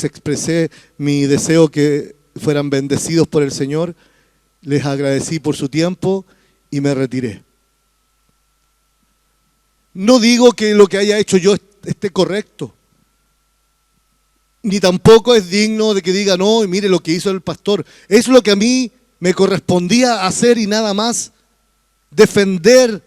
expresé mi deseo que fueran bendecidos por el Señor, les agradecí por su tiempo y me retiré. No digo que lo que haya hecho yo esté correcto, ni tampoco es digno de que diga, no, mire lo que hizo el pastor. Es lo que a mí me correspondía hacer y nada más, defender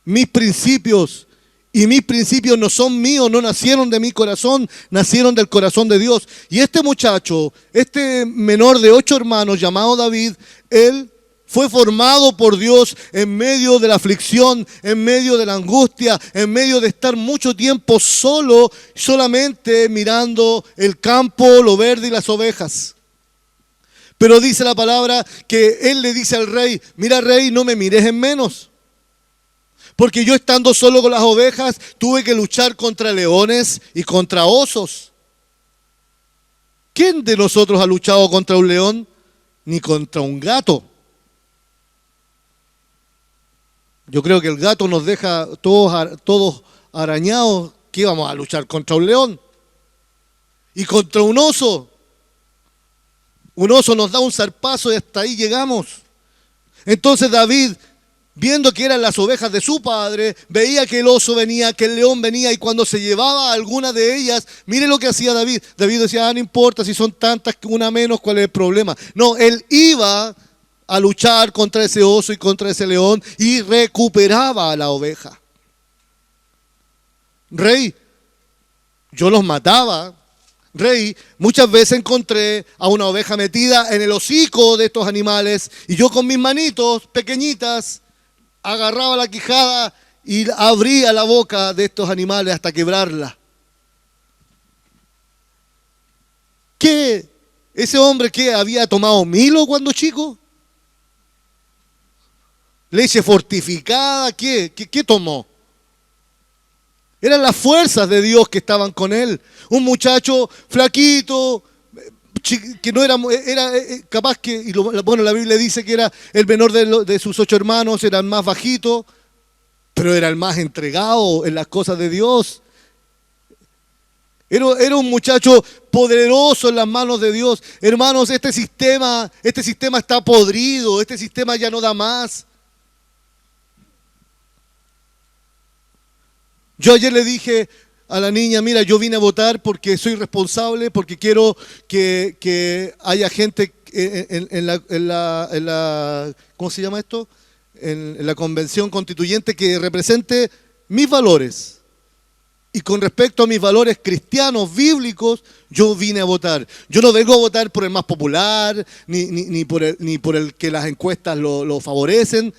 mis principios. Y mis principios no son míos, no nacieron de mi corazón, nacieron del corazón de Dios. Y este muchacho, este menor de 8 hermanos llamado David, él fue formado por Dios en medio de la aflicción, en medio de la angustia, en medio de estar mucho tiempo solo, solamente mirando el campo, lo verde y las ovejas. Pero dice la palabra que él le dice al rey, mira rey, no me mires en menos. Porque yo estando solo con las ovejas, tuve que luchar contra leones y contra osos. ¿Quién de nosotros ha luchado contra un león? Ni contra un gato. Yo creo que el gato nos deja todos arañados. ¿Qué vamos a luchar contra un león? Y contra un oso. Un oso nos da un zarpazo y hasta ahí llegamos. Entonces David, viendo que eran las ovejas de su padre, veía que el oso venía, que el león venía, y cuando se llevaba a alguna de ellas, mire lo que hacía David. David decía, no importa si son tantas, una menos, ¿cuál es el problema? No, él iba a luchar contra ese oso y contra ese león y recuperaba a la oveja. Rey, yo los mataba. Rey, muchas veces encontré a una oveja metida en el hocico de estos animales y yo con mis manitos pequeñitas agarraba la quijada y abría la boca de estos animales hasta quebrarla. ¿Qué? ¿Ese hombre qué? ¿Había tomado Milo cuando chico? ¿Leche fortificada? ¿Qué tomó? Eran las fuerzas de Dios que estaban con él. Un muchacho flaquito, que no era capaz que, y bueno, la Biblia dice que era el menor de sus 8 hermanos, era el más bajito, pero era el más entregado en las cosas de Dios. Era un muchacho poderoso en las manos de Dios. Hermanos, este sistema está podrido, este sistema ya no da más. Yo ayer le dije a la niña, mira, yo vine a votar porque soy responsable, porque quiero que haya gente ¿cómo se llama esto? En la convención constituyente que represente mis valores. Y con respecto a mis valores cristianos, bíblicos, yo vine a votar. Yo no vengo a votar por el más popular, ni por el que las encuestas lo favorecen.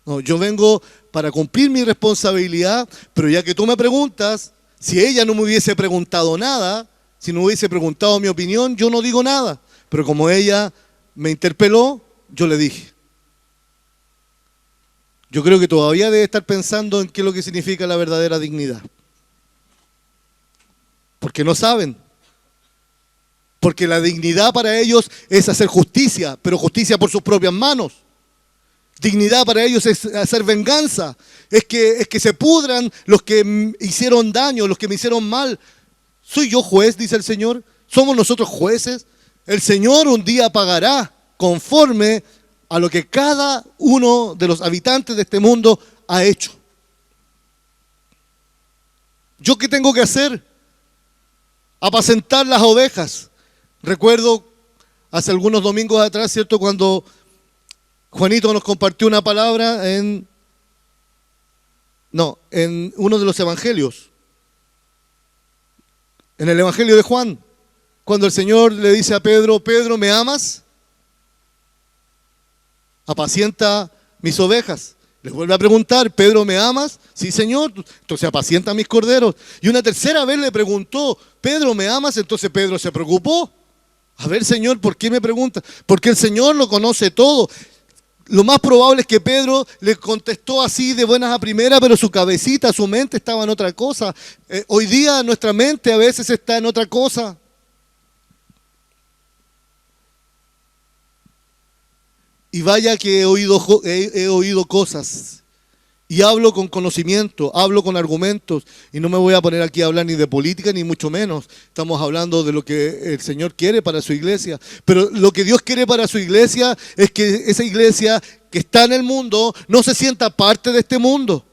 No, yo vengo para cumplir mi responsabilidad, pero ya que tú me preguntas, si ella no me hubiese preguntado nada, si no hubiese preguntado mi opinión, yo no digo nada. Pero como ella me interpeló, yo le dije. Yo creo que todavía debe estar pensando en qué es lo que significa la verdadera dignidad. Porque no saben. Porque la dignidad para ellos es hacer justicia, pero justicia por sus propias manos. Dignidad para ellos es hacer venganza. Es que se pudran los que hicieron daño, los que me hicieron mal. ¿Soy yo juez?, dice el Señor. ¿Somos nosotros jueces? El Señor un día pagará conforme a lo que cada uno de los habitantes de este mundo ha hecho. ¿Yo qué tengo que hacer? Apacentar las ovejas. Recuerdo hace algunos domingos atrás, ¿cierto?, cuando Juanito nos compartió una palabra en uno de los evangelios. En el evangelio de Juan, cuando el Señor le dice a Pedro, Pedro, ¿me amas? Apacienta mis ovejas. Le vuelve a preguntar, Pedro, ¿me amas? Sí, Señor. Entonces apacienta mis corderos. Y una tercera vez le preguntó, Pedro, ¿me amas? Entonces Pedro se preocupó. A ver, Señor, ¿por qué me pregunta? Porque el Señor lo conoce todo. Lo más probable es que Pedro le contestó así de buenas a primeras, pero su cabecita, su mente estaba en otra cosa. Hoy día nuestra mente a veces está en otra cosa. Y vaya que he oído cosas. Y hablo con conocimiento, hablo con argumentos. Y no me voy a poner aquí a hablar ni de política, ni mucho menos. Estamos hablando de lo que el Señor quiere para su iglesia. Pero lo que Dios quiere para su iglesia es que esa iglesia que está en el mundo no se sienta parte de este mundo.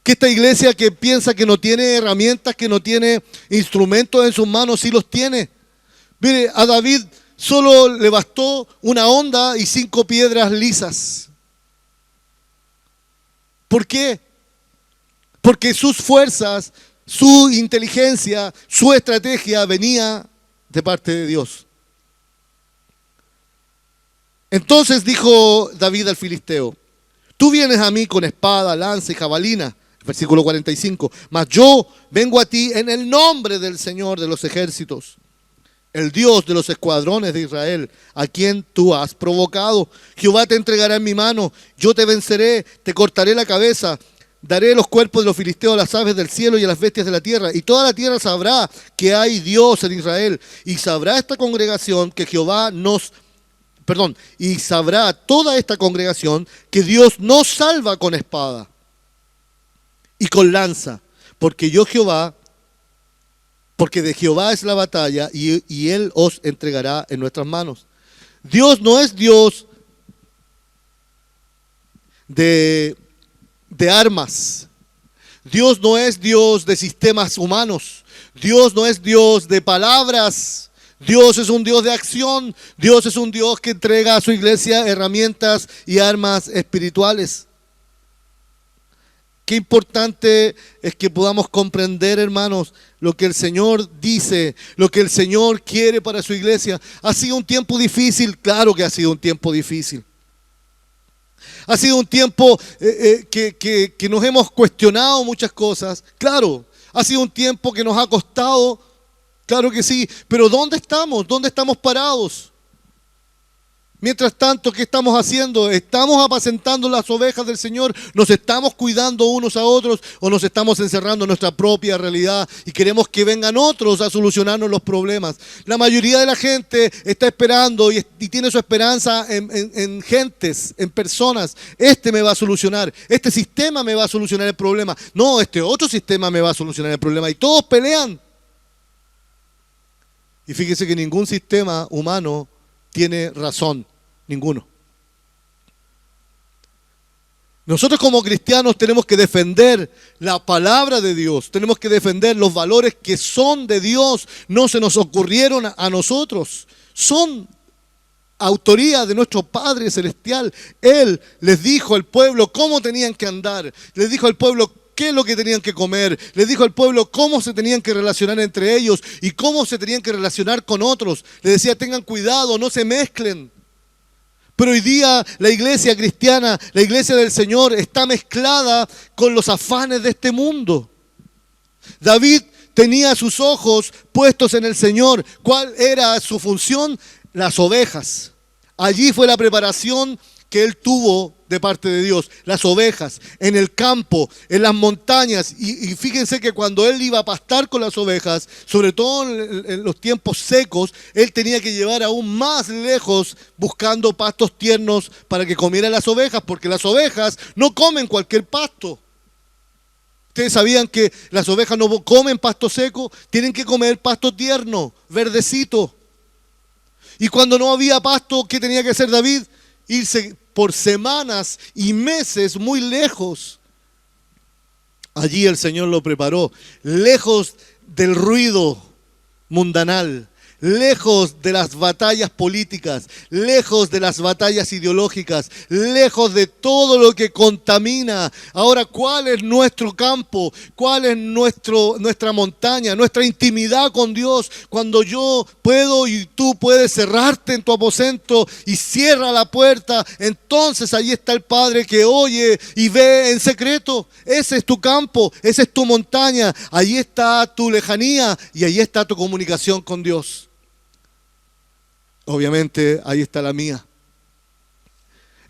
Que esta iglesia que piensa que no tiene herramientas, que no tiene instrumentos en sus manos, sí los tiene. Mire, a David solo le bastó una honda y 5 piedras lisas. ¿Por qué? Porque sus fuerzas, su inteligencia, su estrategia venía de parte de Dios. Entonces dijo David al filisteo, tú vienes a mí con espada, lanza y jabalina, versículo 45, mas yo vengo a ti en el nombre del Señor de los ejércitos, el Dios de los escuadrones de Israel, a quien tú has provocado. Jehová te entregará en mi mano, yo te venceré, te cortaré la cabeza, daré los cuerpos de los filisteos a las aves del cielo y a las bestias de la tierra, y toda la tierra sabrá que hay Dios en Israel, y sabrá esta congregación que y sabrá toda esta congregación que Dios no salva con espada y con lanza, porque de Jehová es la batalla y Él os entregará en nuestras manos. Dios no es Dios de armas. Dios no es Dios de sistemas humanos. Dios no es Dios de palabras. Dios es un Dios de acción. Dios es un Dios que entrega a su iglesia herramientas y armas espirituales. Qué importante es que podamos comprender, hermanos, lo que el Señor dice, lo que el Señor quiere para su iglesia. Ha sido un tiempo difícil, claro que ha sido un tiempo difícil. Ha sido un tiempo que nos hemos cuestionado muchas cosas, claro. Ha sido un tiempo que nos ha costado, claro que sí. Pero ¿dónde estamos? ¿Dónde estamos parados? Mientras tanto, ¿qué estamos haciendo? ¿Estamos apacentando las ovejas del Señor? ¿Nos estamos cuidando unos a otros o nos estamos encerrando en nuestra propia realidad y queremos que vengan otros a solucionarnos los problemas? La mayoría de la gente está esperando y tiene su esperanza en gentes, en personas. Este me va a solucionar, este sistema me va a solucionar el problema. No, este otro sistema me va a solucionar el problema. Y todos pelean. Y fíjese que ningún sistema humano tiene razón, ninguno. Nosotros como cristianos tenemos que defender la palabra de Dios, tenemos que defender los valores que son de Dios, no se nos ocurrieron a nosotros, son autoría de nuestro Padre Celestial. Él les dijo al pueblo cómo tenían que andar, les dijo al pueblo qué es lo que tenían que comer, les dijo al pueblo cómo se tenían que relacionar entre ellos y cómo se tenían que relacionar con otros. Les decía, tengan cuidado, no se mezclen. Pero hoy día la iglesia cristiana, la iglesia del Señor, está mezclada con los afanes de este mundo. David tenía sus ojos puestos en el Señor. ¿Cuál era su función? Las ovejas. Allí fue la preparación que él tuvo de parte de Dios. Las ovejas, en el campo, en las montañas. Y fíjense que cuando él iba a pastar con las ovejas, sobre todo en los tiempos secos, él tenía que llevar aún más lejos buscando pastos tiernos para que comieran las ovejas, porque las ovejas no comen cualquier pasto. Ustedes sabían que las ovejas no comen pasto seco, tienen que comer pasto tierno, verdecito. Y cuando no había pasto, ¿qué tenía que hacer David? Irse por semanas y meses muy lejos. Allí el Señor lo preparó, lejos del ruido mundanal, lejos de las batallas políticas, lejos de las batallas ideológicas, lejos de todo lo que contamina. Ahora, ¿cuál es nuestro campo? ¿Cuál es nuestra montaña? Nuestra intimidad con Dios. Cuando yo puedo y tú puedes cerrarte en tu aposento y cierra la puerta, entonces allí está el Padre que oye y ve en secreto. Ese es tu campo, esa es tu montaña. Allí está tu lejanía y allí está tu comunicación con Dios. Obviamente, ahí está la mía.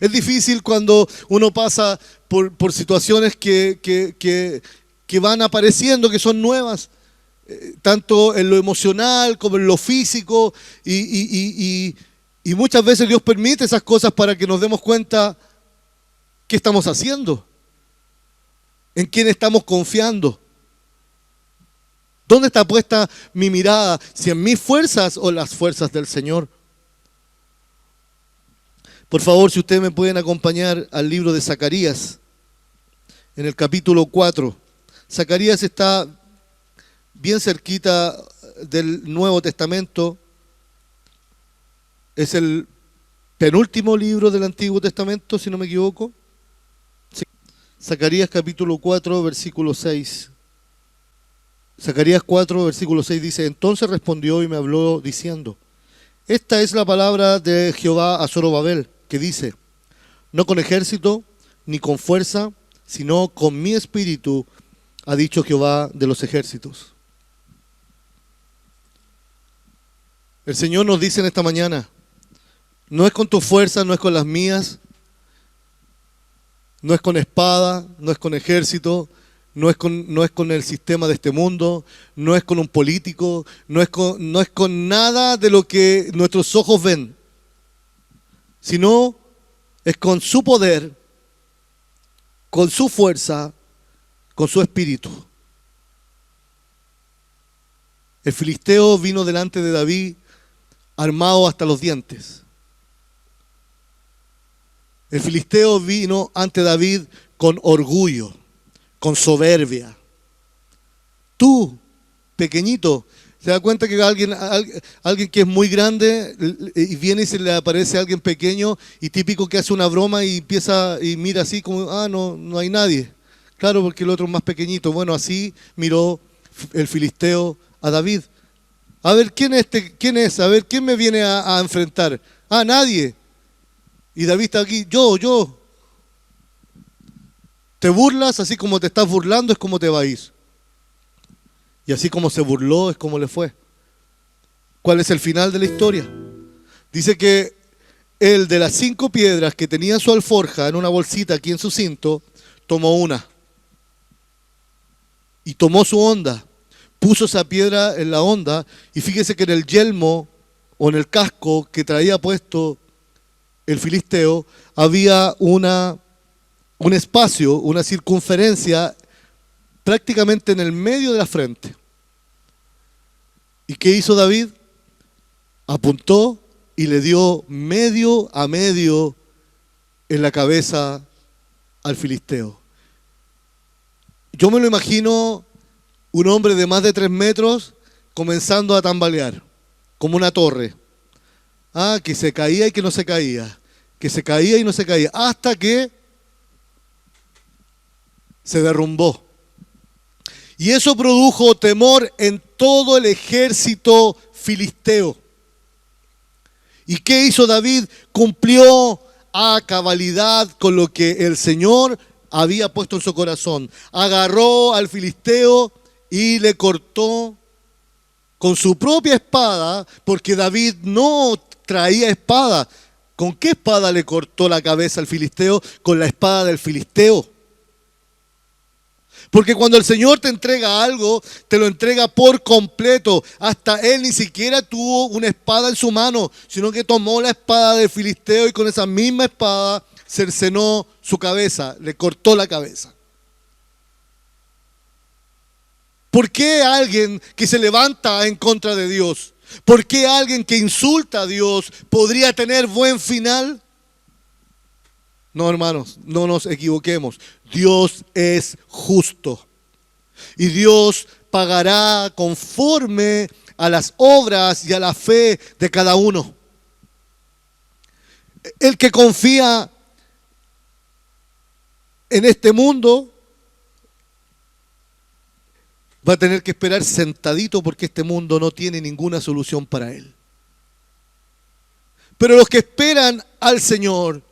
Es difícil cuando uno pasa por situaciones que van apareciendo, que son nuevas, tanto en lo emocional como en lo físico, y muchas veces Dios permite esas cosas para que nos demos cuenta qué estamos haciendo, en quién estamos confiando. ¿Dónde está puesta mi mirada? ¿Si en mis fuerzas o las fuerzas del Señor? Por favor, si ustedes me pueden acompañar al libro de Zacarías, en el capítulo 4. Zacarías está bien cerquita del Nuevo Testamento. Es el penúltimo libro del Antiguo Testamento, si no me equivoco. Sí. Zacarías capítulo 4, versículo 6. Zacarías 4, versículo 6 dice: Entonces respondió y me habló diciendo: Esta es la palabra de Jehová a Zorobabel, que dice: No con ejército ni con fuerza, sino con mi espíritu, ha dicho Jehová de los ejércitos. El Señor nos dice en esta mañana: no es con tu fuerza, no es con las mías, no es con espada, no es con ejército, no es con el sistema de este mundo, no es con un político, no es con nada de lo que nuestros ojos ven, sino es con su poder, con su fuerza, con su espíritu. El filisteo vino delante de David armado hasta los dientes. El filisteo vino ante David con orgullo, con soberbia. Tú, pequeñito, se da cuenta que alguien que es muy grande y viene y se le aparece a alguien pequeño y típico que hace una broma y empieza y mira así como, no hay nadie. Claro, porque el otro es más pequeñito. Bueno, así miró el filisteo a David. A ver, ¿quién es? A ver, ¿quién me viene a enfrentar? Nadie. Y David está aquí, yo. Te burlas, así como te estás burlando es como te va a ir. Y así como se burló es como le fue. ¿Cuál es el final de la historia? Dice que él, de las 5 piedras que tenía en su alforja, en una bolsita aquí en su cinto, tomó una. Y tomó su honda, puso esa piedra en la honda, y fíjese que en el yelmo o en el casco que traía puesto el filisteo, había un espacio, una circunferencia prácticamente en el medio de la frente. ¿Y qué hizo David? Apuntó y le dio medio a medio en la cabeza al filisteo. Yo me lo imagino un hombre de más de 3 metros comenzando a tambalear, como una torre. Que se caía y que no se caía, que se caía y no se caía, hasta que se derrumbó. Y eso produjo temor en todo el ejército filisteo. ¿Y qué hizo David? Cumplió a cabalidad con lo que el Señor había puesto en su corazón. Agarró al filisteo y le cortó con su propia espada, porque David no traía espada. ¿Con qué espada le cortó la cabeza al filisteo? Con la espada del filisteo. Porque cuando el Señor te entrega algo, te lo entrega por completo. Hasta él ni siquiera tuvo una espada en su mano, sino que tomó la espada del filisteo y con esa misma espada cercenó su cabeza, le cortó la cabeza. ¿Por qué alguien que se levanta en contra de Dios? ¿Por qué alguien que insulta a Dios podría tener buen final? No, hermanos, no nos equivoquemos. Dios es justo. Y Dios pagará conforme a las obras y a la fe de cada uno. El que confía en este mundo va a tener que esperar sentadito porque este mundo no tiene ninguna solución para él. Pero los que esperan al Señor,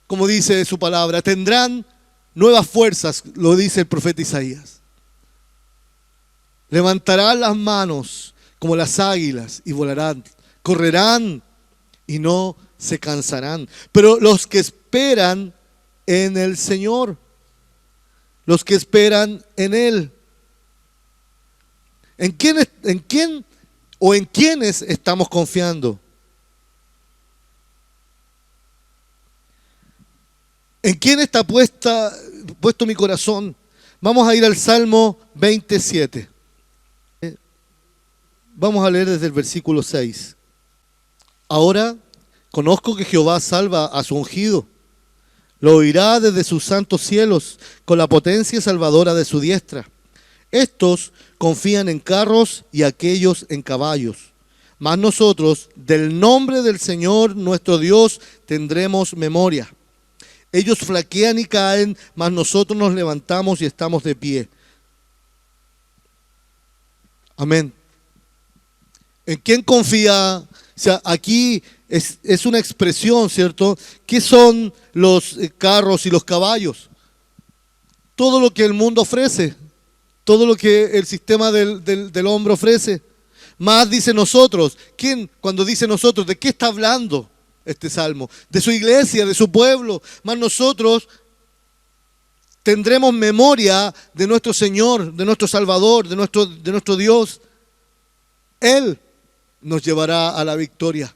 como dice su palabra, tendrán nuevas fuerzas, lo dice el profeta Isaías. Levantarán las manos como las águilas y volarán, correrán y no se cansarán. Pero los que esperan en el Señor, los que esperan en Él, ¿en quién o en quiénes estamos confiando? ¿En quién está puesto mi corazón? Vamos a ir al Salmo 27. Vamos a leer desde el versículo 6. Ahora conozco que Jehová salva a su ungido. Lo oirá desde sus santos cielos con la potencia salvadora de su diestra. Estos confían en carros y aquellos en caballos. Mas nosotros, del nombre del Señor nuestro Dios, tendremos memoria. Ellos flaquean y caen, mas nosotros nos levantamos y estamos de pie. Amén. ¿En quién confía? O sea, aquí es una expresión, ¿cierto? ¿Qué son los carros y los caballos? Todo lo que el mundo ofrece, todo lo que el sistema del hombre ofrece. Más dice nosotros. ¿Quién? Cuando dice nosotros, ¿de qué está hablando este salmo? De su iglesia, de su pueblo. Más nosotros tendremos memoria de nuestro Señor, de nuestro Salvador, de nuestro Dios. Él nos llevará a la victoria.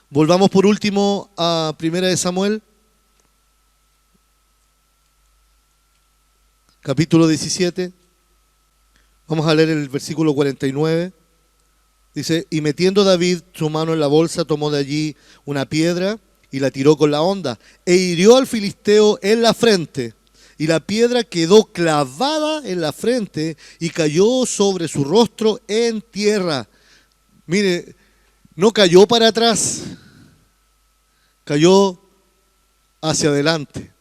Volvamos por último a 1 Samuel, capítulo 17. Vamos a leer el versículo 49. Dice, y metiendo David su mano en la bolsa, tomó de allí una piedra y la tiró con la honda, e hirió al filisteo en la frente, y la piedra quedó clavada en la frente y cayó sobre su rostro en tierra. Mire, no cayó para atrás, cayó hacia adelante.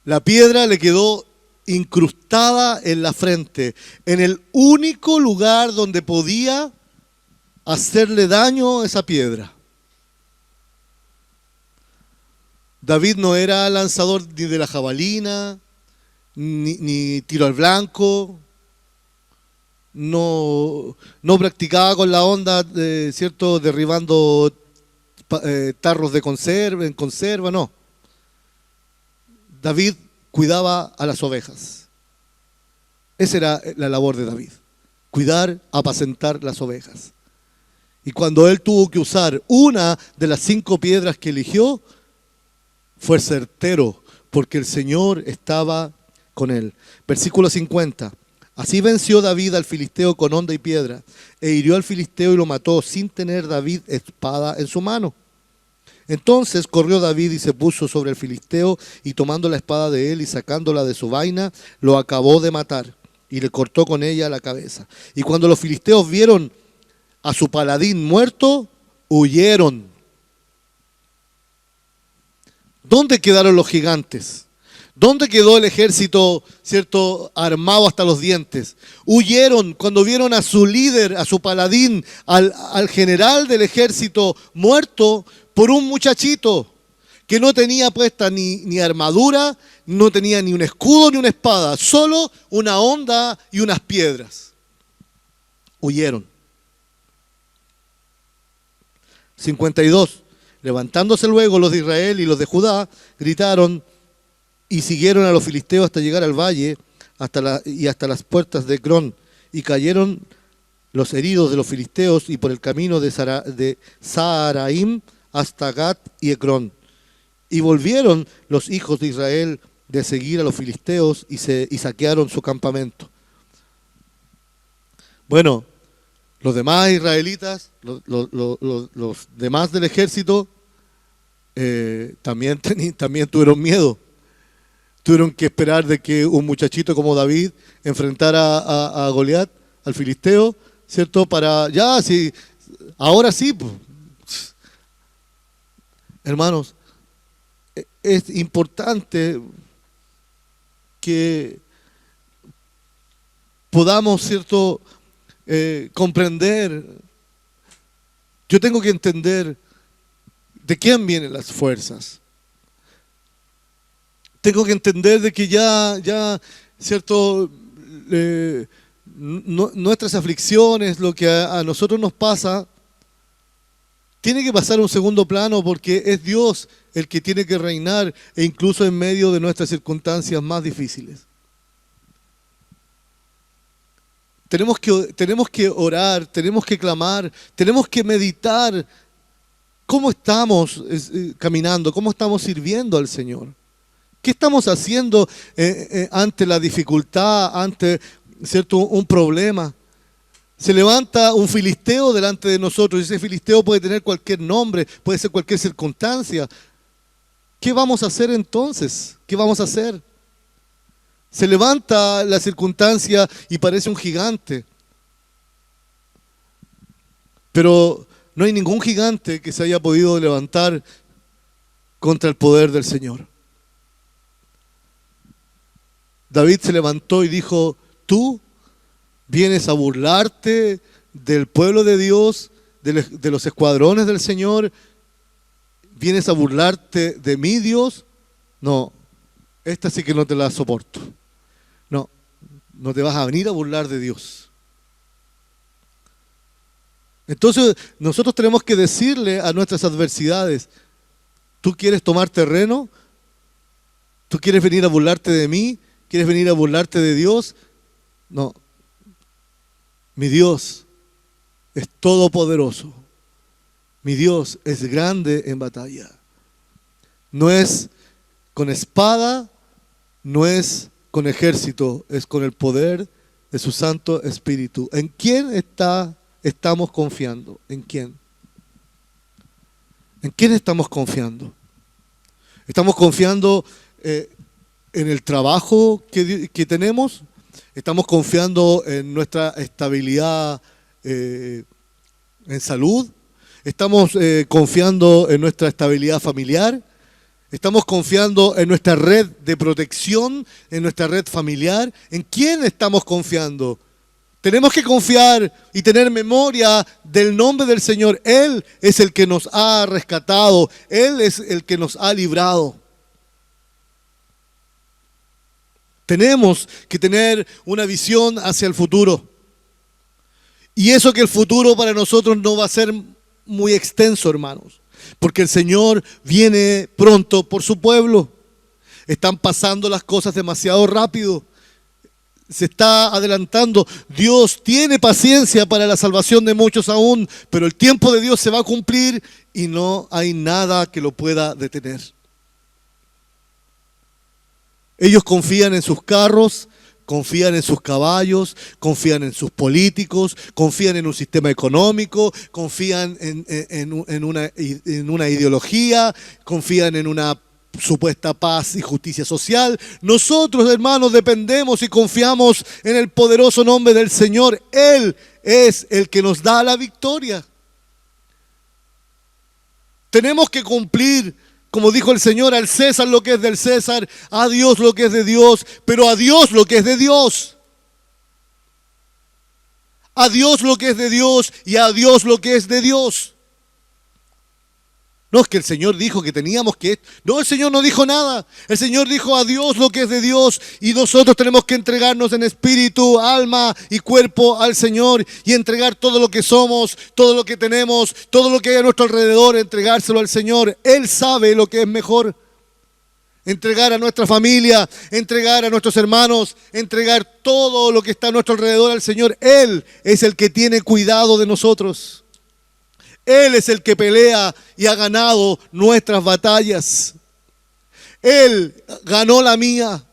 La piedra le quedó incrustada en la frente, en el único lugar donde podía hacerle daño esa piedra. David no era lanzador ni de la jabalina, ni tiro al blanco, no practicaba con la onda, ¿cierto? Derribando tarros de conserva, en conserva, no. David cuidaba a las ovejas. Esa era la labor de David, cuidar, apacentar las ovejas. Y cuando él tuvo que usar una de las 5 piedras que eligió, fue certero, porque el Señor estaba con él. Versículo 50. Así venció David al filisteo con honda y piedra, e hirió al filisteo y lo mató sin tener David espada en su mano. Entonces corrió David y se puso sobre el filisteo, y tomando la espada de él y sacándola de su vaina, lo acabó de matar y le cortó con ella la cabeza. Y cuando los filisteos vieron a su paladín muerto, huyeron. ¿Dónde quedaron los gigantes? ¿Dónde quedó el ejército, cierto, armado hasta los dientes? Huyeron cuando vieron a su líder, a su paladín, al general del ejército muerto por un muchachito que no tenía puesta ni armadura, no tenía ni un escudo ni una espada, solo una honda y unas piedras. Huyeron. 52. Levantándose luego los de Israel y los de Judá, gritaron y siguieron a los filisteos hasta llegar al valle hasta las puertas de Ecrón. Y cayeron los heridos de los filisteos y por el camino de Saharaim hasta Gat y Ecrón. Y volvieron los hijos de Israel de seguir a los filisteos y saquearon su campamento. Bueno, los demás israelitas, los demás del ejército, también tuvieron miedo. Tuvieron que esperar de que un muchachito como David enfrentara a Goliat, al filisteo, ¿cierto? Para, ya, sí, ahora sí. Pues. Hermanos, es importante que podamos, ¿cierto?, comprender. Yo tengo que entender de quién vienen las fuerzas. Tengo que entender de que ya cierto, nuestras aflicciones, lo que a nosotros nos pasa, tiene que pasar a un segundo plano porque es Dios el que tiene que reinar, e incluso en medio de nuestras circunstancias más difíciles. Tenemos que orar, tenemos que clamar, tenemos que meditar cómo estamos caminando, cómo estamos sirviendo al Señor. ¿Qué estamos haciendo ante la dificultad, ante, ¿cierto?, un problema? Se levanta un filisteo delante de nosotros y ese filisteo puede tener cualquier nombre, puede ser cualquier circunstancia. ¿Qué vamos a hacer entonces? ¿Qué vamos a hacer? Se levanta la circunstancia y parece un gigante. Pero no hay ningún gigante que se haya podido levantar contra el poder del Señor. David se levantó y dijo: tú vienes a burlarte del pueblo de Dios, de los escuadrones del Señor, vienes a burlarte de mi Dios. No, esta sí que no te la soporto. No te vas a venir a burlar de Dios. Entonces nosotros tenemos que decirle a nuestras adversidades: ¿tú quieres tomar terreno? ¿Tú quieres venir a burlarte de mí? ¿Quieres venir a burlarte de Dios? No. Mi Dios es todopoderoso. Mi Dios es grande en batalla. No es con espada, no es con ejército, es con el poder de su Santo Espíritu. ¿En quién estamos confiando? ¿En quién? ¿En quién estamos confiando? ¿Estamos confiando en el trabajo que tenemos? ¿Estamos confiando en nuestra estabilidad en salud? ¿Estamos confiando en nuestra estabilidad familiar? ¿Estamos confiando en nuestra red de protección, en nuestra red familiar? ¿En quién estamos confiando? Tenemos que confiar y tener memoria del nombre del Señor. Él es el que nos ha rescatado. Él es el que nos ha librado. Tenemos que tener una visión hacia el futuro. Y eso que el futuro para nosotros no va a ser muy extenso, hermanos. Porque el Señor viene pronto por su pueblo. Están pasando las cosas demasiado rápido. Se está adelantando. Dios tiene paciencia para la salvación de muchos aún, pero el tiempo de Dios se va a cumplir y no hay nada que lo pueda detener. Ellos confían en sus carros, confían en sus caballos, confían en sus políticos, confían en un sistema económico, confían en una ideología, confían en una supuesta paz y justicia social. Nosotros, hermanos, dependemos y confiamos en el poderoso nombre del Señor. Él es el que nos da la victoria. Tenemos que cumplir, como dijo el Señor, al César lo que es del César, a Dios lo que es de Dios, pero a Dios lo que es de Dios. A Dios lo que es de Dios y a Dios lo que es de Dios. No es que el Señor dijo que teníamos que... No, el Señor no dijo nada. El Señor dijo a Dios lo que es de Dios y nosotros tenemos que entregarnos en espíritu, alma y cuerpo al Señor y entregar todo lo que somos, todo lo que tenemos, todo lo que hay a nuestro alrededor, entregárselo al Señor. Él sabe lo que es mejor. Entregar a nuestra familia, entregar a nuestros hermanos, entregar todo lo que está a nuestro alrededor al Señor. Él es el que tiene cuidado de nosotros. Él es el que pelea y ha ganado nuestras batallas. Él ganó la mía.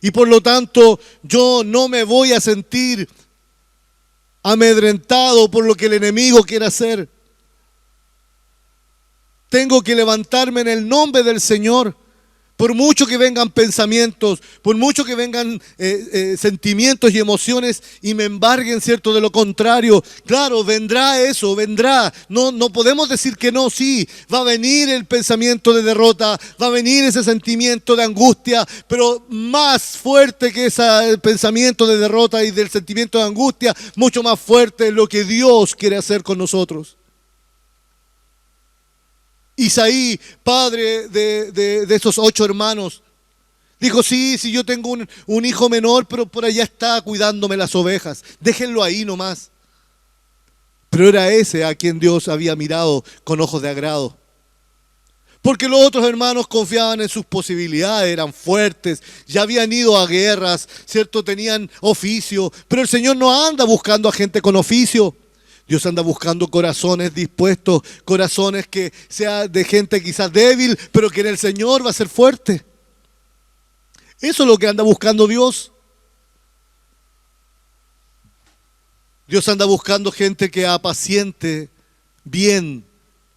Y por lo tanto, yo no me voy a sentir amedrentado por lo que el enemigo quiere hacer. Tengo que levantarme en el nombre del Señor. Por mucho que vengan pensamientos, por mucho que vengan sentimientos y emociones y me embarguen, ¿cierto? De lo contrario, claro, vendrá eso, vendrá. No podemos decir que no, sí. Va a venir el pensamiento de derrota, va a venir ese sentimiento de angustia, pero más fuerte que ese pensamiento de derrota y del sentimiento de angustia, mucho más fuerte es lo que Dios quiere hacer con nosotros. Isaí, padre de esos 8 hermanos, dijo, sí, yo tengo un hijo menor, pero por allá está cuidándome las ovejas. Déjenlo ahí nomás. Pero era ese a quien Dios había mirado con ojos de agrado. Porque los otros hermanos confiaban en sus posibilidades, eran fuertes, ya habían ido a guerras, ¿cierto? Tenían oficio, pero el Señor no anda buscando a gente con oficio. Dios anda buscando corazones dispuestos, corazones que sea de gente quizás débil, pero que en el Señor va a ser fuerte. Eso es lo que anda buscando Dios. Dios anda buscando gente que apaciente bien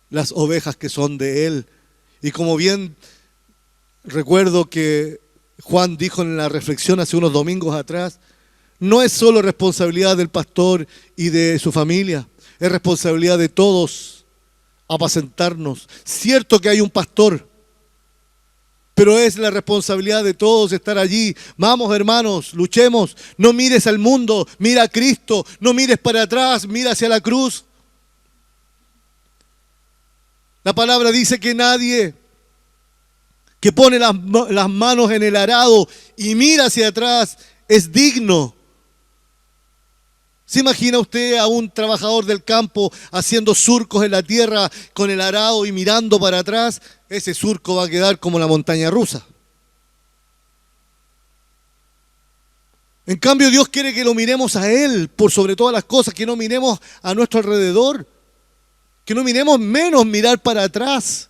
las ovejas que son de Él. Y como bien recuerdo que Juan dijo en la reflexión hace unos domingos atrás, no es solo responsabilidad del pastor y de su familia, es responsabilidad de todos apacentarnos. Cierto que hay un pastor, pero es la responsabilidad de todos estar allí. Vamos, hermanos, luchemos. No mires al mundo, mira a Cristo. No mires para atrás, mira hacia la cruz. La palabra dice que nadie que pone las manos en el arado y mira hacia atrás es digno. ¿Se imagina usted a un trabajador del campo haciendo surcos en la tierra con el arado y mirando para atrás? Ese surco va a quedar como la montaña rusa. En cambio, Dios quiere que lo miremos a Él por sobre todas las cosas, que no miremos a nuestro alrededor, que no miremos menos mirar para atrás.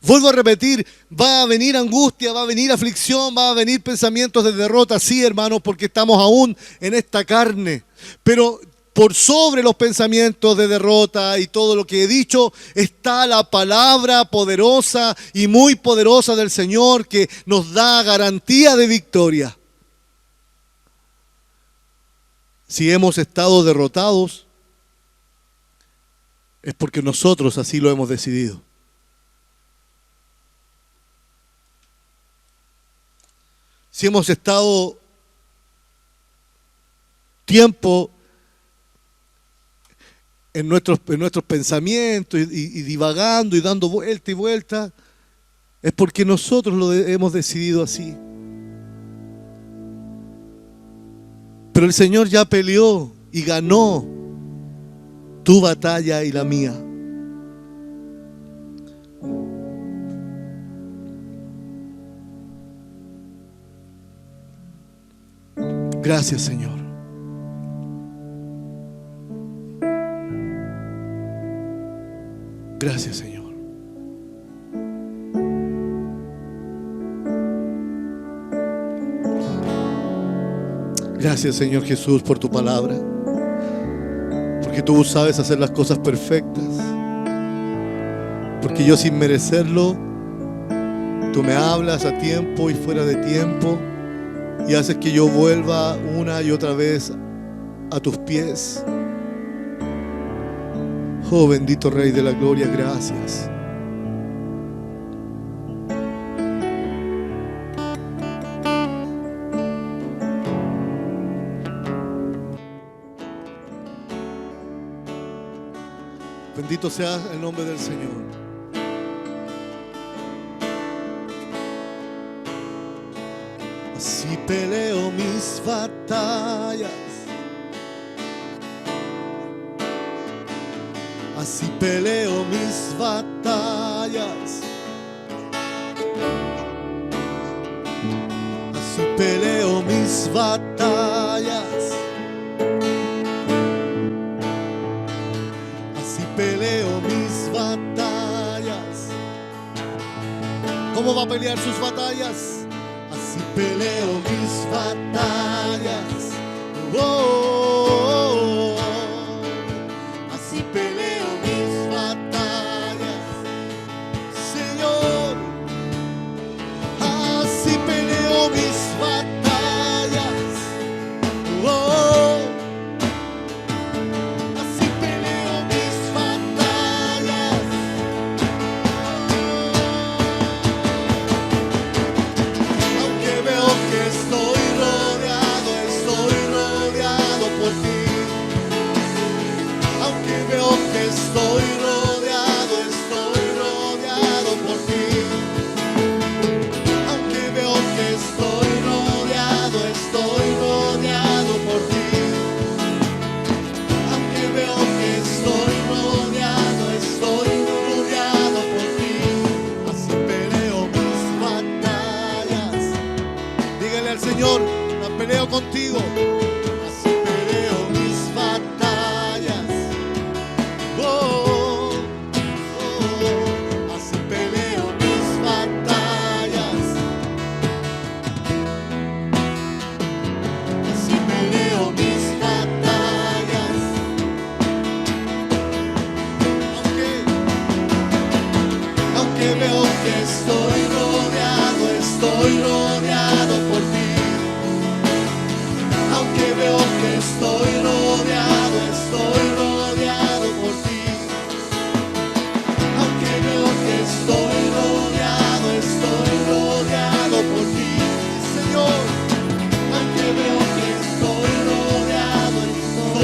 Vuelvo a repetir, va a venir angustia, va a venir aflicción, va a venir pensamientos de derrota, sí, hermanos, porque estamos aún en esta carne. Pero por sobre los pensamientos de derrota y todo lo que he dicho, está la palabra poderosa y muy poderosa del Señor que nos da garantía de victoria. Si hemos estado derrotados, es porque nosotros así lo hemos decidido. Si hemos estado tiempo en nuestros pensamientos y divagando y dando vuelta y vuelta, es porque nosotros lo hemos decidido así. Pero el Señor ya peleó y ganó tu batalla y la mía. Gracias, Señor. Gracias, Señor. Gracias, Señor Jesús, por tu palabra. Porque tú sabes hacer las cosas perfectas. Porque yo, sin merecerlo, tú me hablas a tiempo y fuera de tiempo y haces que yo vuelva una y otra vez a tus pies. Oh, bendito Rey de la Gloria, gracias. Bendito sea el nombre del Señor. Así peleo mis batallas, así peleo mis batallas, así peleo mis batallas, así peleo mis batallas. ¿Cómo va a pelear sus batallas? Así peleo mis batallas. Oh, oh, oh. Así peleo mis batallas, Señor. Así peleo mis batallas. Oh, oh. Así peleo mis batallas. Aunque veo que estoy rodeado por ti. Aunque veo que estoy rodeado por ti. Aunque veo que estoy rodeado por ti. Aunque veo que estoy rodeado por ti. Así peleo mis batallas. Dígale al Señor, la peleo contigo. Así peleo mis batallas. Oh, oh, oh. Así peleo mis batallas. Así peleo mis batallas. Aunque veo que estoy rodeado por ti. Aunque veo que estoy rodeado por ti. Aunque veo que estoy rodeado por ti, Señor. Aunque veo que estoy rodeado por ti.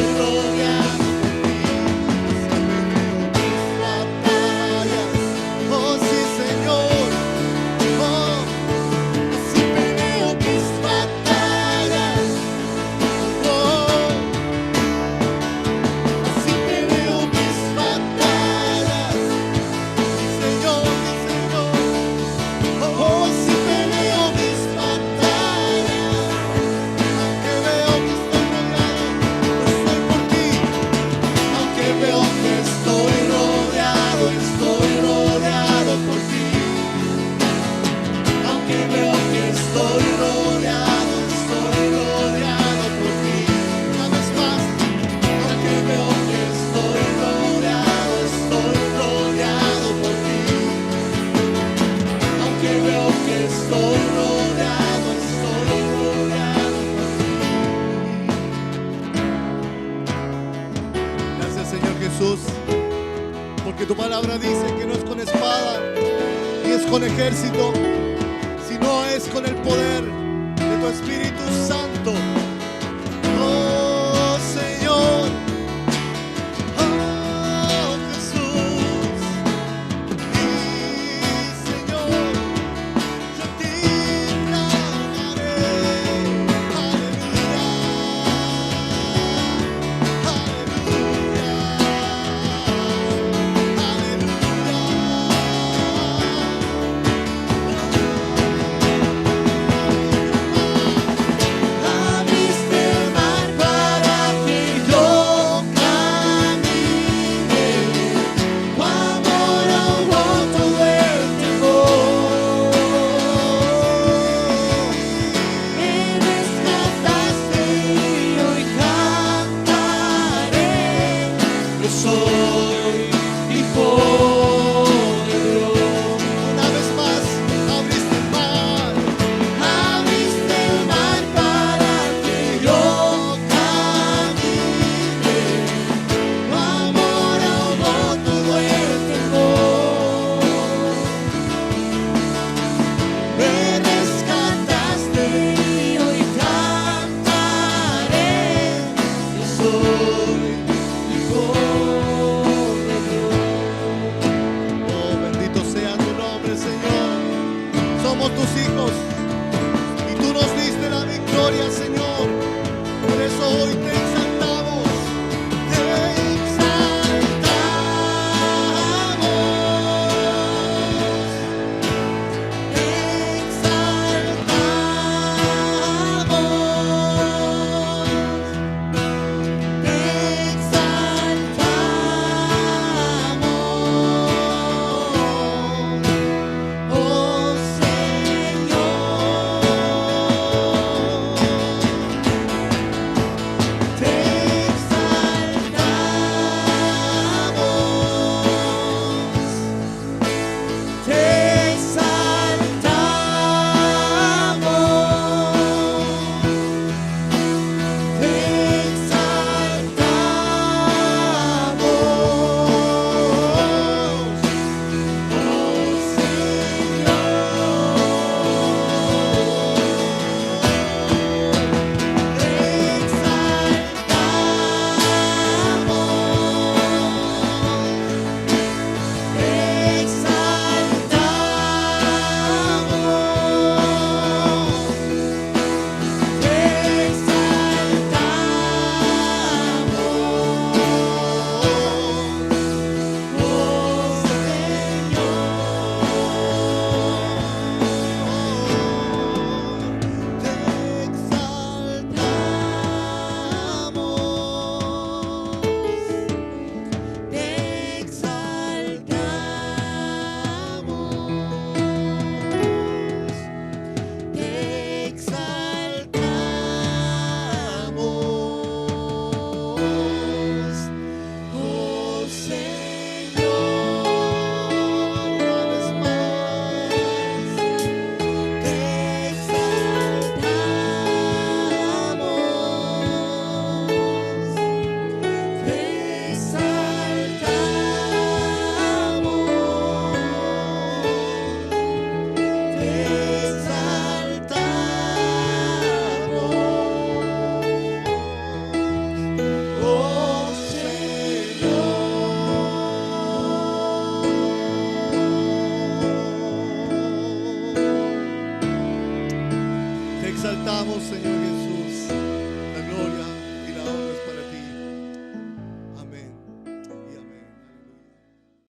Así peleo mis batallas. Oh, sí, Señor. Oh, así peleo mis batallas. Oh, así peleo mis batallas. Señor, Señor. Oh, así peleo mis batallas. Aunque veo que estoy rodeado por ti. Aunque veo que estoy rodeado por ti. Aunque veo que estoy rodeado por ti. Una vez más. Aunque veo que estoy rodeado por ti. Aunque veo que estoy rodeado por ti. Gracias, Señor Jesús, porque tu palabra dice que no es con espada ni es con ejército, sino es con el poder de tu Espíritu Santo.